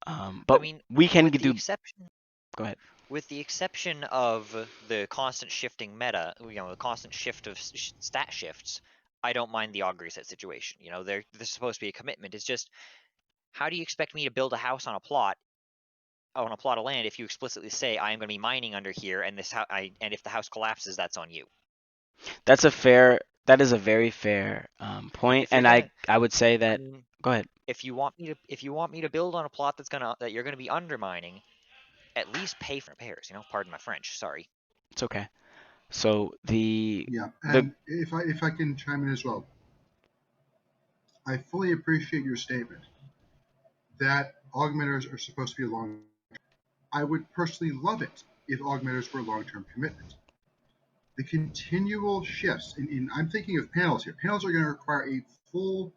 But I mean, we can with the do. exception Go ahead. with the exception of the constant shifting meta, the constant shift of stat shifts, I don't mind the aug reset situation. There's supposed to be a commitment. It's just, how do you expect me to build a house on a plot of land if you explicitly say I am going to be mining under here, and and if the house collapses, that's on you. That is a very fair point, If you're and gonna, I would say I that. mean, Go ahead. if you want me to build on a plot that you're gonna be undermining, at least pay for repairs. Pardon my French. Sorry. It's okay. So Yeah, the and if I can chime in as well, I fully appreciate your statement that augmenters are supposed to be long. I would personally love it if augmenters were long-term commitment. The continual shifts, I'm thinking of panels here. Panels are going to require a full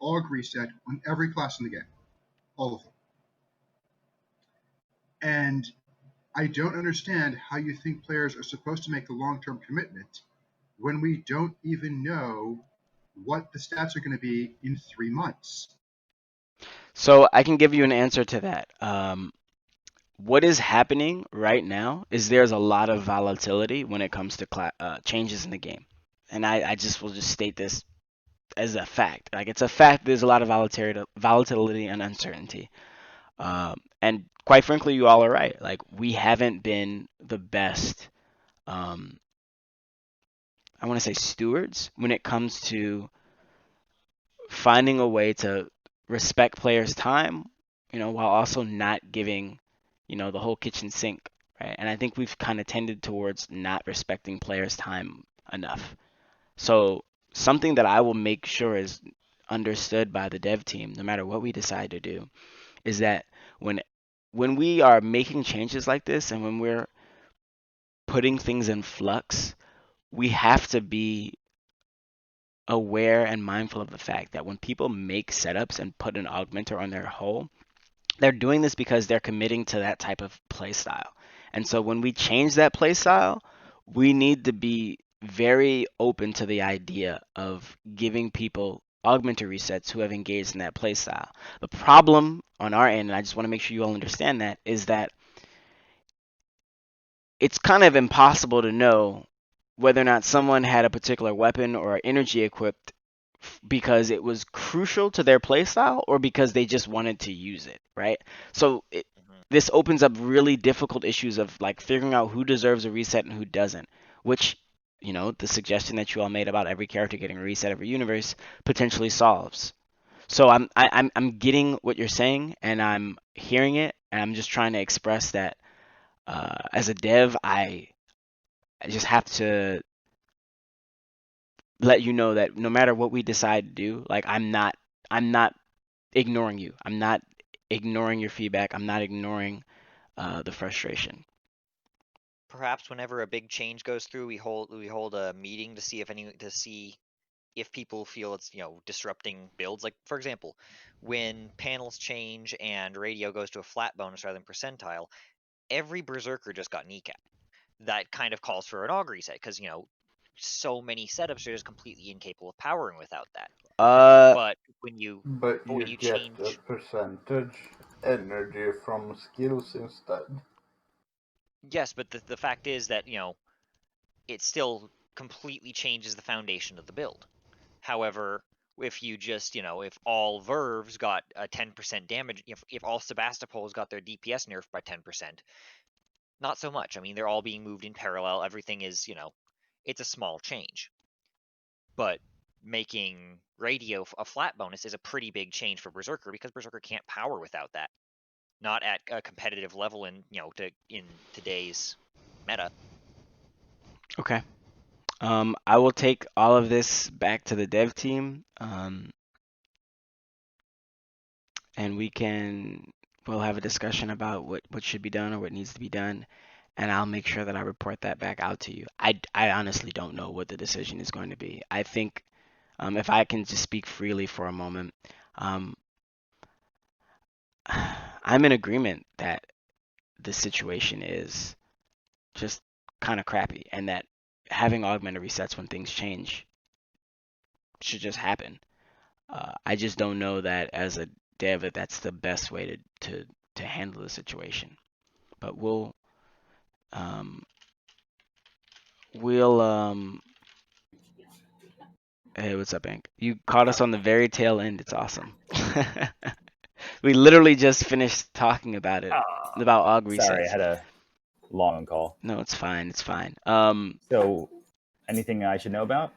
aug reset on every class in the game, all of them. And I don't understand how you think players are supposed to make the long-term commitment when we don't even know what the stats are going to be in 3 months. So I can give you an answer to that. What is happening right now is there's a lot of volatility when it comes to changes in the game. And I just will just state this as a fact. Like, it's a fact there's a lot of volatility and uncertainty. And quite frankly, you all are right. Like, we haven't been the best, I want to say, stewards when it comes to finding a way to respect players' time, while also not giving, the whole kitchen sink, right? And I think we've kind of tended towards not respecting players' time enough. So something that I will make sure is understood by the dev team, no matter what we decide to do, is that when we are making changes like this and when we're putting things in flux, we have to be aware and mindful of the fact that when people make setups and put an augmenter on their hull, they're doing this because they're committing to that type of play style. And so when we change that play style, we need to be very open to the idea of giving people augmenter resets who have engaged in that play style. The problem on our end, and I just want to make sure you all understand that, is that it's kind of impossible to know whether or not someone had a particular weapon or energy equipped because it was crucial to their playstyle or because they just wanted to use it, right? So this opens up really difficult issues of like figuring out who deserves a reset and who doesn't, which, the suggestion that you all made about every character getting a reset every universe potentially solves. So I'm getting what you're saying and I'm hearing it, and I'm just trying to express that as a dev, I just have to let you know that no matter what we decide to do, like, I'm not ignoring you. I'm not ignoring your feedback. I'm not ignoring the frustration. Perhaps whenever a big change goes through, we hold a meeting to see if people feel it's disrupting builds. Like, for example, when panels change and radio goes to a flat bonus rather than percentile, every berserker just got kneecap. That kind of calls for an aug reset because so many setups are just completely incapable of powering without that. But when you get change, a percentage energy from skills instead. yes, but the fact is that it still completely changes the foundation of the build. However, if you just, if all Verves got a 10% damage, if all Sebastopols got their DPS nerfed by 10%, not so much. I mean, they're all being moved in parallel. Everything is, it's a small change. But making radio a flat bonus is a pretty big change for Berserker because Berserker can't power without that. Not at a competitive level in, in today's meta. Okay. I will take all of this back to the dev team, and we'll have a discussion about what should be done or what needs to be done, and I'll make sure that I report that back out to you. I honestly don't know what the decision is going to be. I think, if I can just speak freely for a moment, I'm in agreement that the situation is just kind of crappy, and that having augmented resets when things change should just happen. I just don't know that as a dev that that's the best way to handle the situation. But um, we'll hey, what's up, Hank? You caught us on the very tail end. It's awesome. We literally just finished talking about it, about aug resets. Sorry, I had a long call. No, it's fine. It's fine. So, anything I should know about?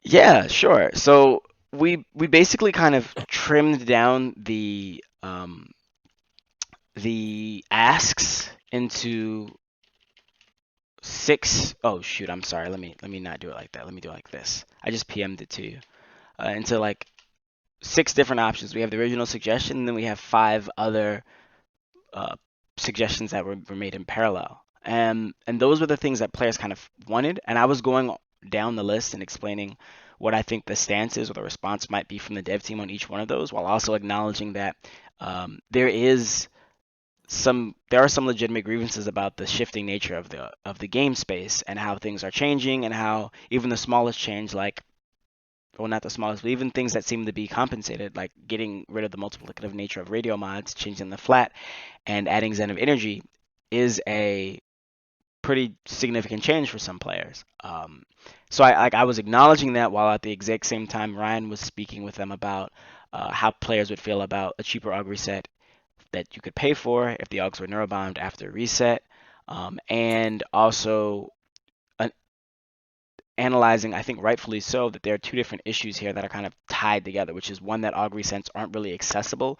Yeah, sure. So we basically kind of trimmed down the asks into 6. Oh shoot, I'm sorry. Let me not do it like that. Let me do it like this. I just PM'd it to you. Into like 6 different options. We have the original suggestion, and then we have 5 other suggestions that were made in parallel. And those were the things that players kind of wanted. And I was going down the list and explaining what I think the stance is or the response might be from the dev team on each one of those, while also acknowledging that there are some legitimate grievances about the shifting nature of the game space and how things are changing, and how even the smallest change, like well, not the smallest, but even things that seem to be compensated, like getting rid of the multiplicative nature of radio mods, changing the flat, and adding Zen of Energy, is a pretty significant change for some players. So I was acknowledging that while at the exact same time Ryan was speaking with them about how players would feel about a cheaper AUG reset that you could pay for if the AUGs were neurobound after reset, and also analyzing, I think rightfully so, that there are two different issues here that are kind of tied together, which is one that AUG resets aren't really accessible,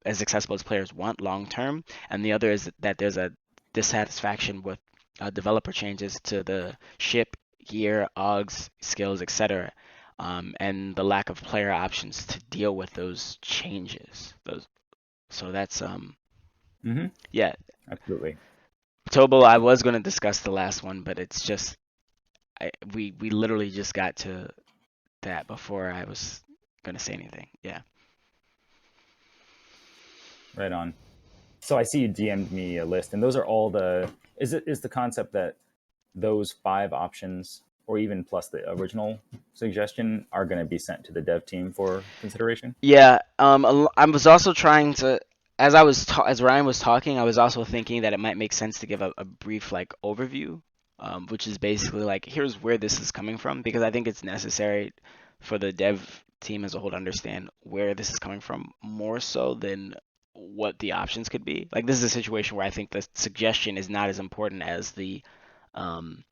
as accessible as players want long term, and the other is that there's a dissatisfaction with developer changes to the ship, gear, AUGs, skills, etc., and the lack of player options to deal with those changes. So that's Mm-hmm. yeah. Absolutely. Tobo, I was going to discuss the last one, but it's just we literally just got to that before I was going to say anything. Yeah. Right on. So I see you DM'd me a list, and those are all the. Is the concept that those 5 options, or even plus the original suggestion, are going to be sent to the dev team for consideration? Yeah. I was also trying to, as as Ryan was talking, I was also thinking that it might make sense to give a brief like overview, which is basically like here's where this is coming from, because I think it's necessary for the dev team as a whole to understand where this is coming from more so than what the options could be. Like this is a situation where I think the suggestion is not as important as um,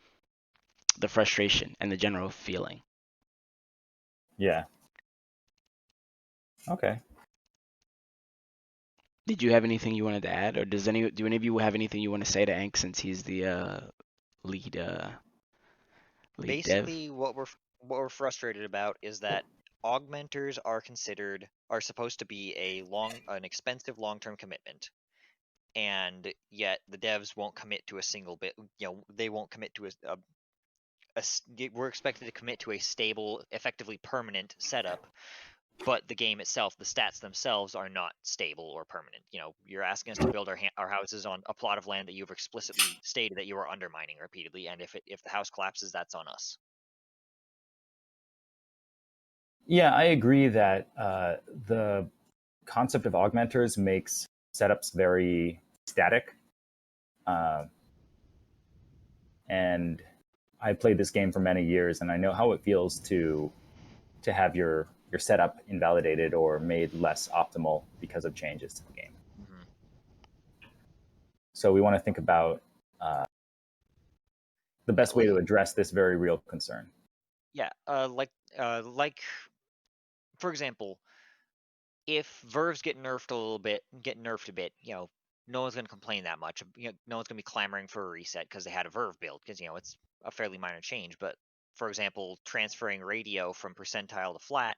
the frustration and the general feeling. Yeah. Okay. Did you have anything you wanted to add, or do any of you have anything you want to say to Ank since he's the lead lead dev? Basically, what we're frustrated about is that augmenters are supposed to be an expensive long-term commitment, and yet the devs won't commit to a single bit. They won't commit to we're expected to commit to a stable, effectively permanent setup, but the game itself, the stats themselves, are not stable or permanent. You're asking us to build our houses on a plot of land that you've explicitly stated that you are undermining repeatedly, and if the house collapses, that's on us. Yeah, I agree that the concept of augmenters makes setups very static. Uh, and I played this game for many years, and I know how it feels to have your setup invalidated or made less optimal because of changes to the game. Mm-hmm. So we want to think about the best way to Like, address this very real concern. yeah, like for example, if Verves get nerfed a bit, no one's gonna complain that much. No one's gonna be clamoring for a reset because they had a Verve build, because it's a fairly minor change. But for example, transferring radio from percentile to flat,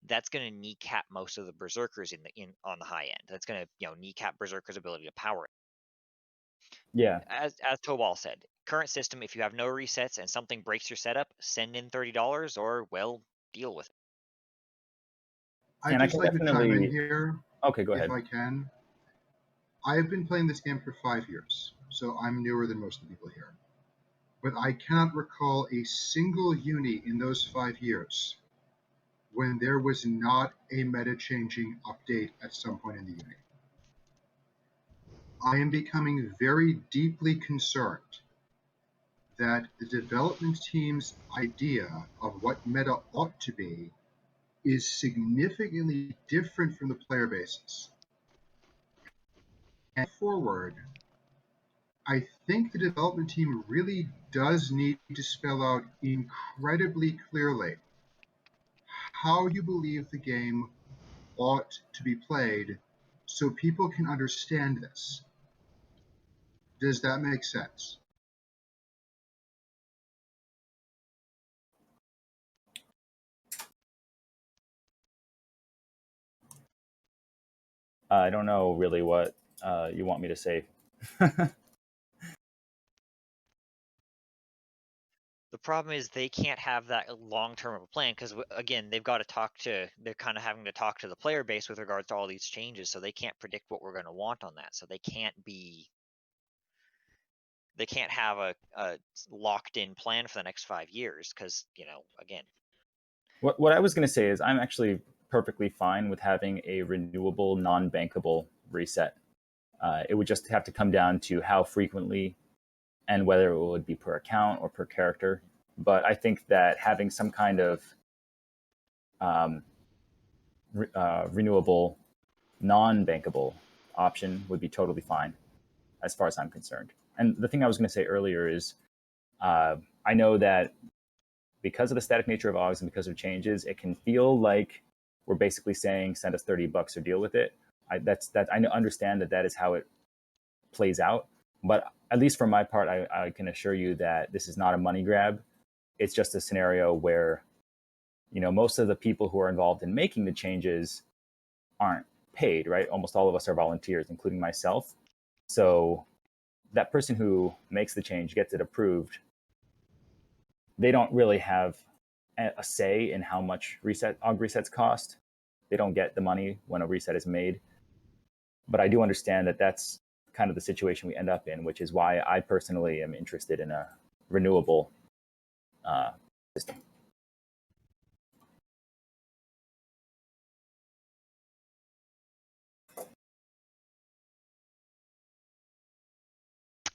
that's gonna kneecap most of the berserkers on the high end. That's gonna kneecap berserkers' ability to power it. Yeah. As Tobal said, current system, if you have no resets and something breaks your setup, send in $30 or deal with it. I'd And I just can like to chime in definitely. here, Okay, go if ahead. I can. I've been playing this game for 5 years, so I'm newer than most of the people here. But I cannot recall a single uni in those 5 years when there was not a meta-changing update at some point in the uni. I am becoming very deeply concerned that the development team's idea of what meta ought to be is significantly different from the player bases. And forward, I think the development team really does need to spell out incredibly clearly how you believe the game ought to be played so people can understand this. Does that make sense? I don't know really what you want me to say. The problem is they can't have that long term of a plan because, again, they're kind of having to talk to the player base with regards to all these changes, so they can't predict what we're going to want on that. So they can't have a locked in plan for the next 5 years because, again. What I was going to say is I'm actually perfectly fine with having a renewable, non-bankable reset. It would just have to come down to how frequently and whether it would be per account or per character. But I think that having some kind of um, renewable, non-bankable option would be totally fine, as far as I'm concerned. And the thing I was going to say earlier is, I know that because of the static nature of Augs and because of changes, it can feel like we're basically saying send us $30 or deal with it. I understand that is how it plays out, but at least for my part, I can assure you that this is not a money grab. It's just a scenario where, most of the people who are involved in making the changes aren't paid, right? Almost all of us are volunteers, including myself. So that person who makes the change gets it approved. They don't really have a say in how much OG resets cost. They don't get the money when a reset is made. But I do understand that that's kind of the situation we end up in, which is why I personally am interested in a renewable system.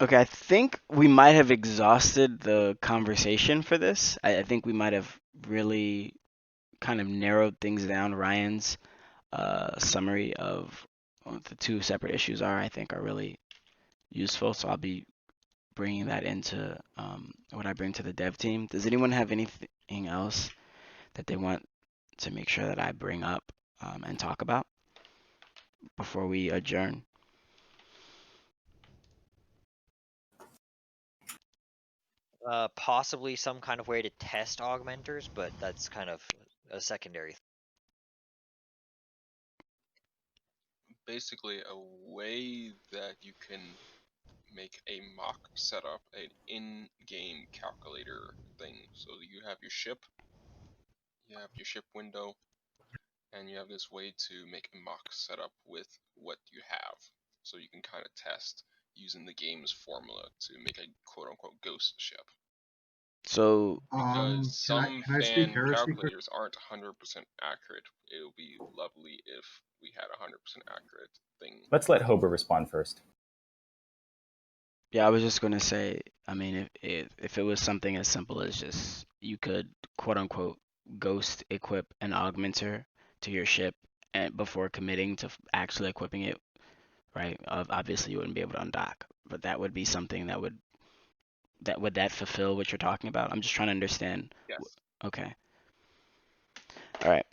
Okay, I think we might have exhausted the conversation for this. I think we might have really kind of narrowed things down. Ryan's summary of what the two separate issues are, I think, are really useful. So I'll be bringing that into what I bring to the dev team. Does anyone have anything else that they want to make sure that I bring up and talk about before we adjourn? Possibly some kind of way to test augmenters, but that's kind of a secondary. Basically, a way that you can make a mock setup, an in-game calculator thing. So you have your ship window, and you have this way to make a mock setup with what you have. So you can kind of test using the game's formula to make a quote-unquote ghost ship. So Because some can I speak fan heresy? calculators aren't 100% accurate. It would be lovely if we had a 100% accurate thing. Let's let Hober respond first. yeah, I was just gonna say, I mean, if it was something as simple as just you could quote unquote ghost equip an augmenter to your ship and before committing to actually equipping it, right? Obviously you wouldn't be able to undock, but that would be something that would that fulfill what you're talking about? I'm just trying to understand. Yes. Okay. All right.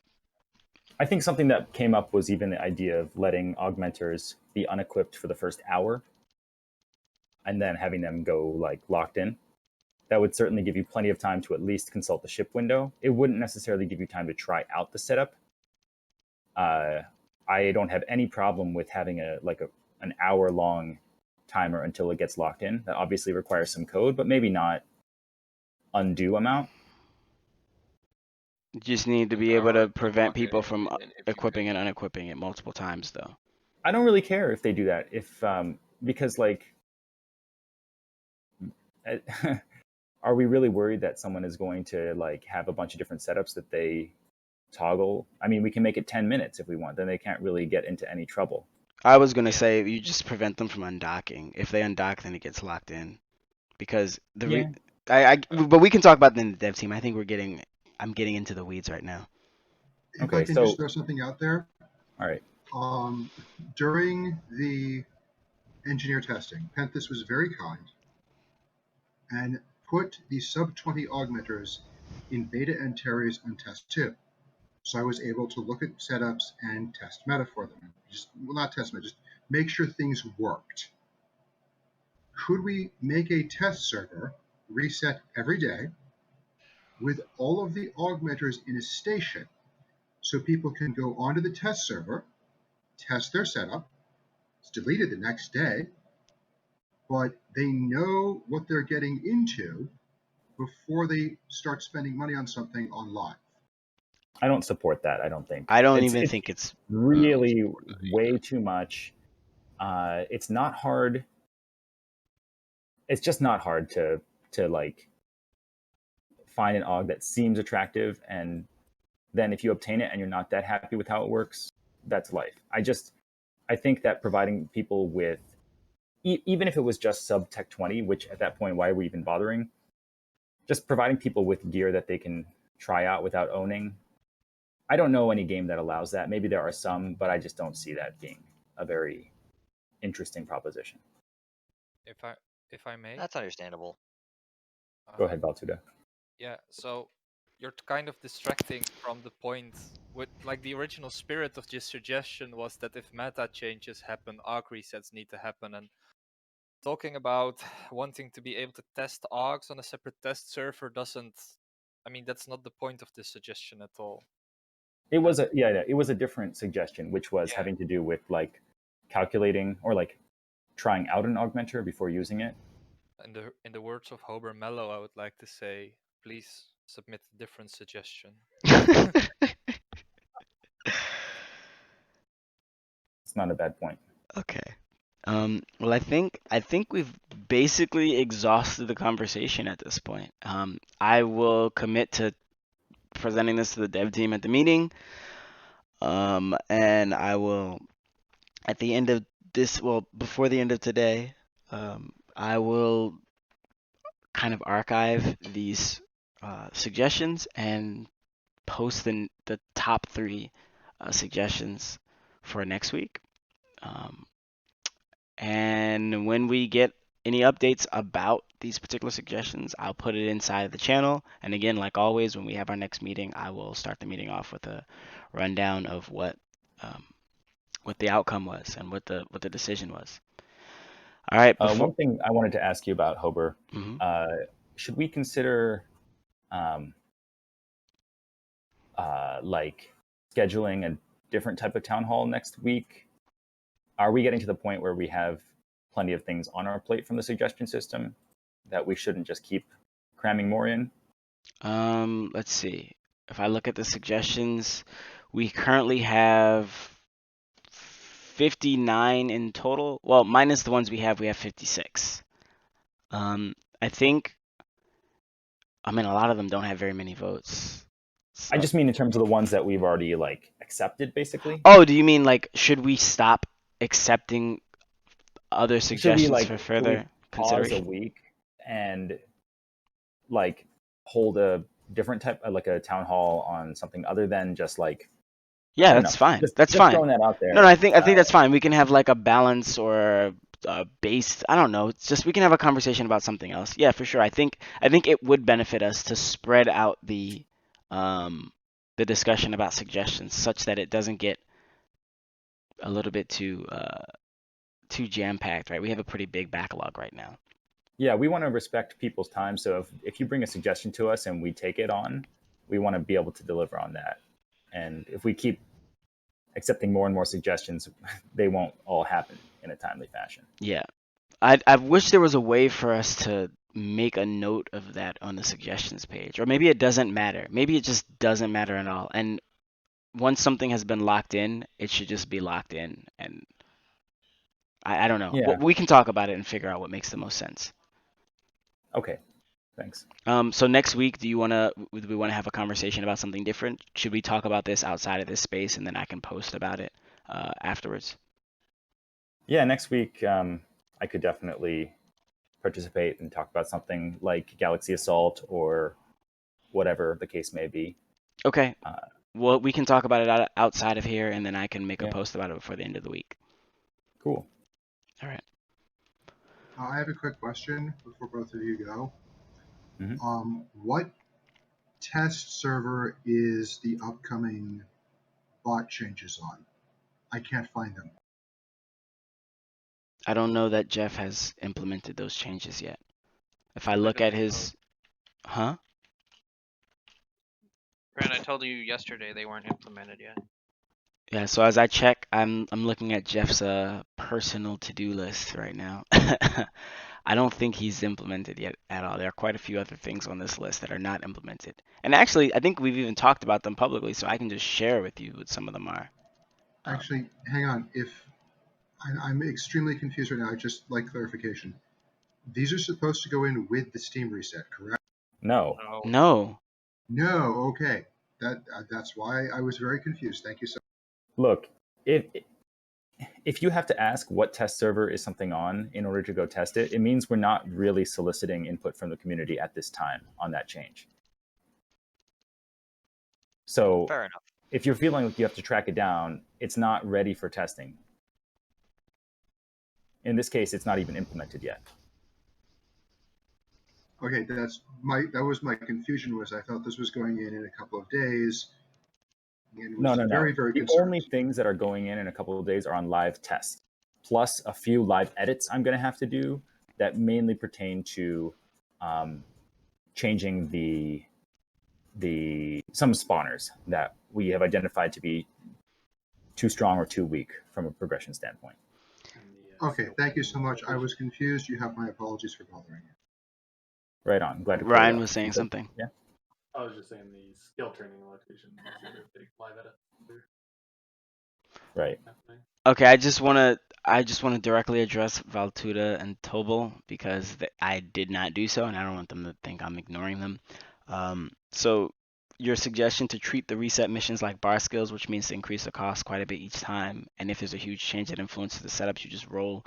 I think something that came up was even the idea of letting augmenters be unequipped for the first hour and then having them go like locked in. That would certainly give you plenty of time to at least consult the ship window. It wouldn't necessarily give you time to try out the setup. I don't have any problem with having an hour long timer until it gets locked in. That obviously requires some code, but maybe not undue amount. You just need to An be able hour to to prevent lock it people in, from and if you equipping can, and unequipping it multiple times, though. I don't really care if they do that. If because like, are we really worried that someone is going to like have a bunch of different setups that they toggle? I mean, we can make it 10 minutes if we want. Then they can't really get into any trouble. I was gonna yeah, say you just prevent them from undocking. If they undock, then it gets locked in. Because Yeah. but we can talk about that in the dev team. I think I'm getting into the weeds right now. If I Okay. can just So, throw something out there, all right. during the engineer testing, Penthus was very kind and put the sub 20 augmenters in beta and Terry's on test 2. So I was able to look at setups and test meta for them. Not test meta, just make sure things worked. Could we make a test server reset every day with all of the augmenters in a station so people can go onto the test server, test their setup, it's deleted the next day, but they know what they're getting into before they start spending money on something on live. I don't support that. I don't think I don't it's even think it's I don't really support that way either. too much. It's not hard. It's just not hard to like find an aug that seems attractive and then if you obtain it and you're not that happy with how it works, that's life. I think that providing people with, even if it was just sub Tech 20, which at that point, why are we even bothering? Just providing people with gear that they can try out without owning. I don't know any game that allows that. Maybe there are some, but I just don't see that being a very interesting proposition. If I may, That's understandable. Go ahead, Valtuda. Yeah, so you're kind of distracting from the point. With like the original spirit of this suggestion was that if meta changes happen, arc resets need to happen, and talking about wanting to be able to test arcs on a separate test server doesn't. I mean, that's not the point of this suggestion at all. It was a different suggestion, which was Yeah. having to do with like calculating or like trying out an augmenter before using it. In the words of Hober Mello, I would like to say, please submit a different suggestion. It's not a bad point. Okay. Well, I think we've basically exhausted the conversation at this point. I will commit to presenting this to the dev team at the meeting. And I will, at the end of this, well, before the end of today, I will kind of archive these suggestions and post the top 3 suggestions for next week. And when we get any updates about these particular suggestions, I'll put it inside the channel. And again, like always, when we have our next meeting, I will start the meeting off with a rundown of what the outcome was and what the decision was. All right. One thing I wanted to ask you about, Hober, should we consider like scheduling a different type of town hall next week? Are we getting to the point where we have plenty of things on our plate from the suggestion system that we shouldn't just keep cramming more in? Let's see. If I look at the suggestions, we currently have 59 in total. Well, minus the ones we have 56. I think, I mean, a lot of them don't have very many votes. So. I just mean in terms of the ones that we've already like accepted, basically. Oh, do you mean like should we stop accepting other suggestions for further consideration? Pause a week and like hold a different type, like a town hall on something other than just like. Yeah, that's fine. That's just fine. Throwing that out there. No, I think that's fine. We can have like a balance or based. I don't know. It's just we can have a conversation about something else. Yeah, for sure. I think it would benefit us to spread out the discussion about suggestions such that it doesn't get a little bit too jam packed. Right? We have a pretty big backlog right now. Yeah, we want to respect people's time. So if you bring a suggestion to us and we take it on, we want to be able to deliver on that. And if we keep accepting more and more suggestions, they won't all happen in a timely fashion. Yeah. I wish there was a way for us to make a note of that on the suggestions page. Or maybe it doesn't matter. Maybe it just doesn't matter at all. And once something has been locked in, it should just be locked in. And I don't know. Yeah. We can talk about it and figure out what makes the most sense. Okay. Thanks. So next week, do we want to have a conversation about something different? Should we talk about this outside of this space and then I can post about it afterwards? Yeah, next week I could definitely participate and talk about something like Galaxy Assault or whatever the case may be. Okay. Well, we can talk about it outside of here, and then I can make a post about it before the end of the week. Cool. All right. I have a quick question before both of you go. Mm-hmm. What test server is the upcoming bot changes on? I can't find them. I don't know that Jeff has implemented those changes yet. If I look at his... Huh? Brent, I told you yesterday they weren't implemented yet. Yeah, so as I check, I'm looking at Jeff's personal to-do list right now. I don't think he's implemented yet at all. There are quite a few other things on this list that are not implemented. And actually, I think we've even talked about them publicly, so I can just share with you what some of them are. Actually, hang on. I'm extremely confused right now. I just like clarification. These are supposed to go in with the Steam reset, correct? No. No. No, okay. That's why I was very confused. Thank you so. Look, if you have to ask what test server is something on in order to go test it, it means we're not really soliciting input from the community at this time on that change. So Fair enough. if you're feeling like you have to track it down, it's not ready for testing. In this case, it's not even implemented yet. Okay, that was my confusion. Was I thought this was going in a couple of days, and was No. very very The concerned. only things that are going in a couple of days are on live tests, plus a few live edits I'm going to have to do that mainly pertain to changing some spawners that we have identified to be too strong or too weak from a progression standpoint. Okay, thank you so much. I was confused. You have my apologies for bothering you. Right on. Glad to Ryan was saying something. Yeah. I was just saying the skill training location is the other big live edit. Right. Okay, I just wanna directly address Valtuda and Tobal because I did not do so, and I don't want them to think I'm ignoring them. So your suggestion to treat the reset missions like bar skills, which means to increase the cost quite a bit each time, and if there's a huge change that influences the setup, you just roll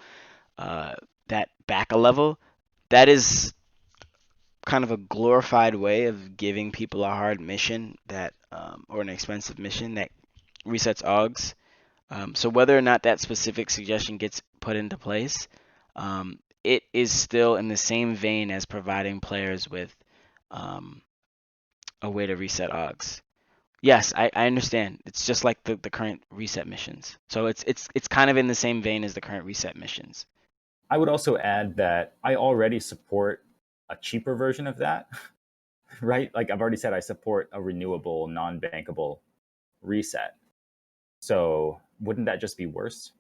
that back a level. That is kind of a glorified way of giving people a hard mission that, or an expensive mission that resets OGs. So whether or not that specific suggestion gets put into place, it is still in the same vein as providing players with a way to reset OGs. Yes, I understand. It's just like the current reset missions. So it's kind of in the same vein as the current reset missions. I would also add that I already support a cheaper version of that, right? Like I've already said, I support a renewable, non-bankable reset. So wouldn't that just be worse?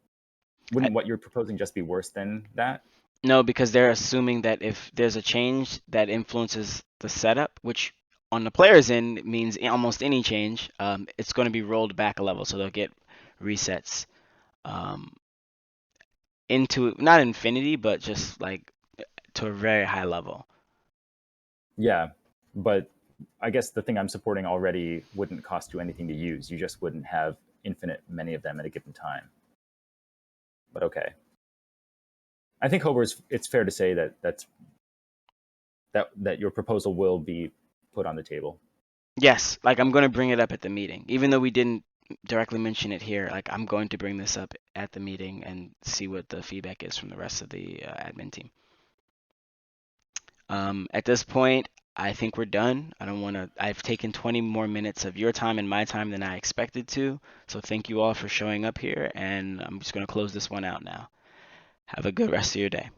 Wouldn't what you're proposing just be worse than that? No, because they're assuming that if there's a change that influences the setup, which on the player's end means almost any change, it's going to be rolled back a level. So they'll get resets into not infinity, but just like to a very high level. Yeah, but I guess the thing I'm supporting already wouldn't cost you anything to use. You just wouldn't have infinite many of them at a given time. But okay. I think Hober's, it's fair to say that your proposal will be put on the table. Yes, like I'm going to bring it up at the meeting, even though we didn't directly mention it here. Like I'm going to bring this up at the meeting and see what the feedback is from the rest of the admin team. At this point, I think we're done. I don't want to. I've taken 20 more minutes of your time and my time than I expected to. So thank you all for showing up here, and I'm just going to close this one out now. Have a good rest of your day.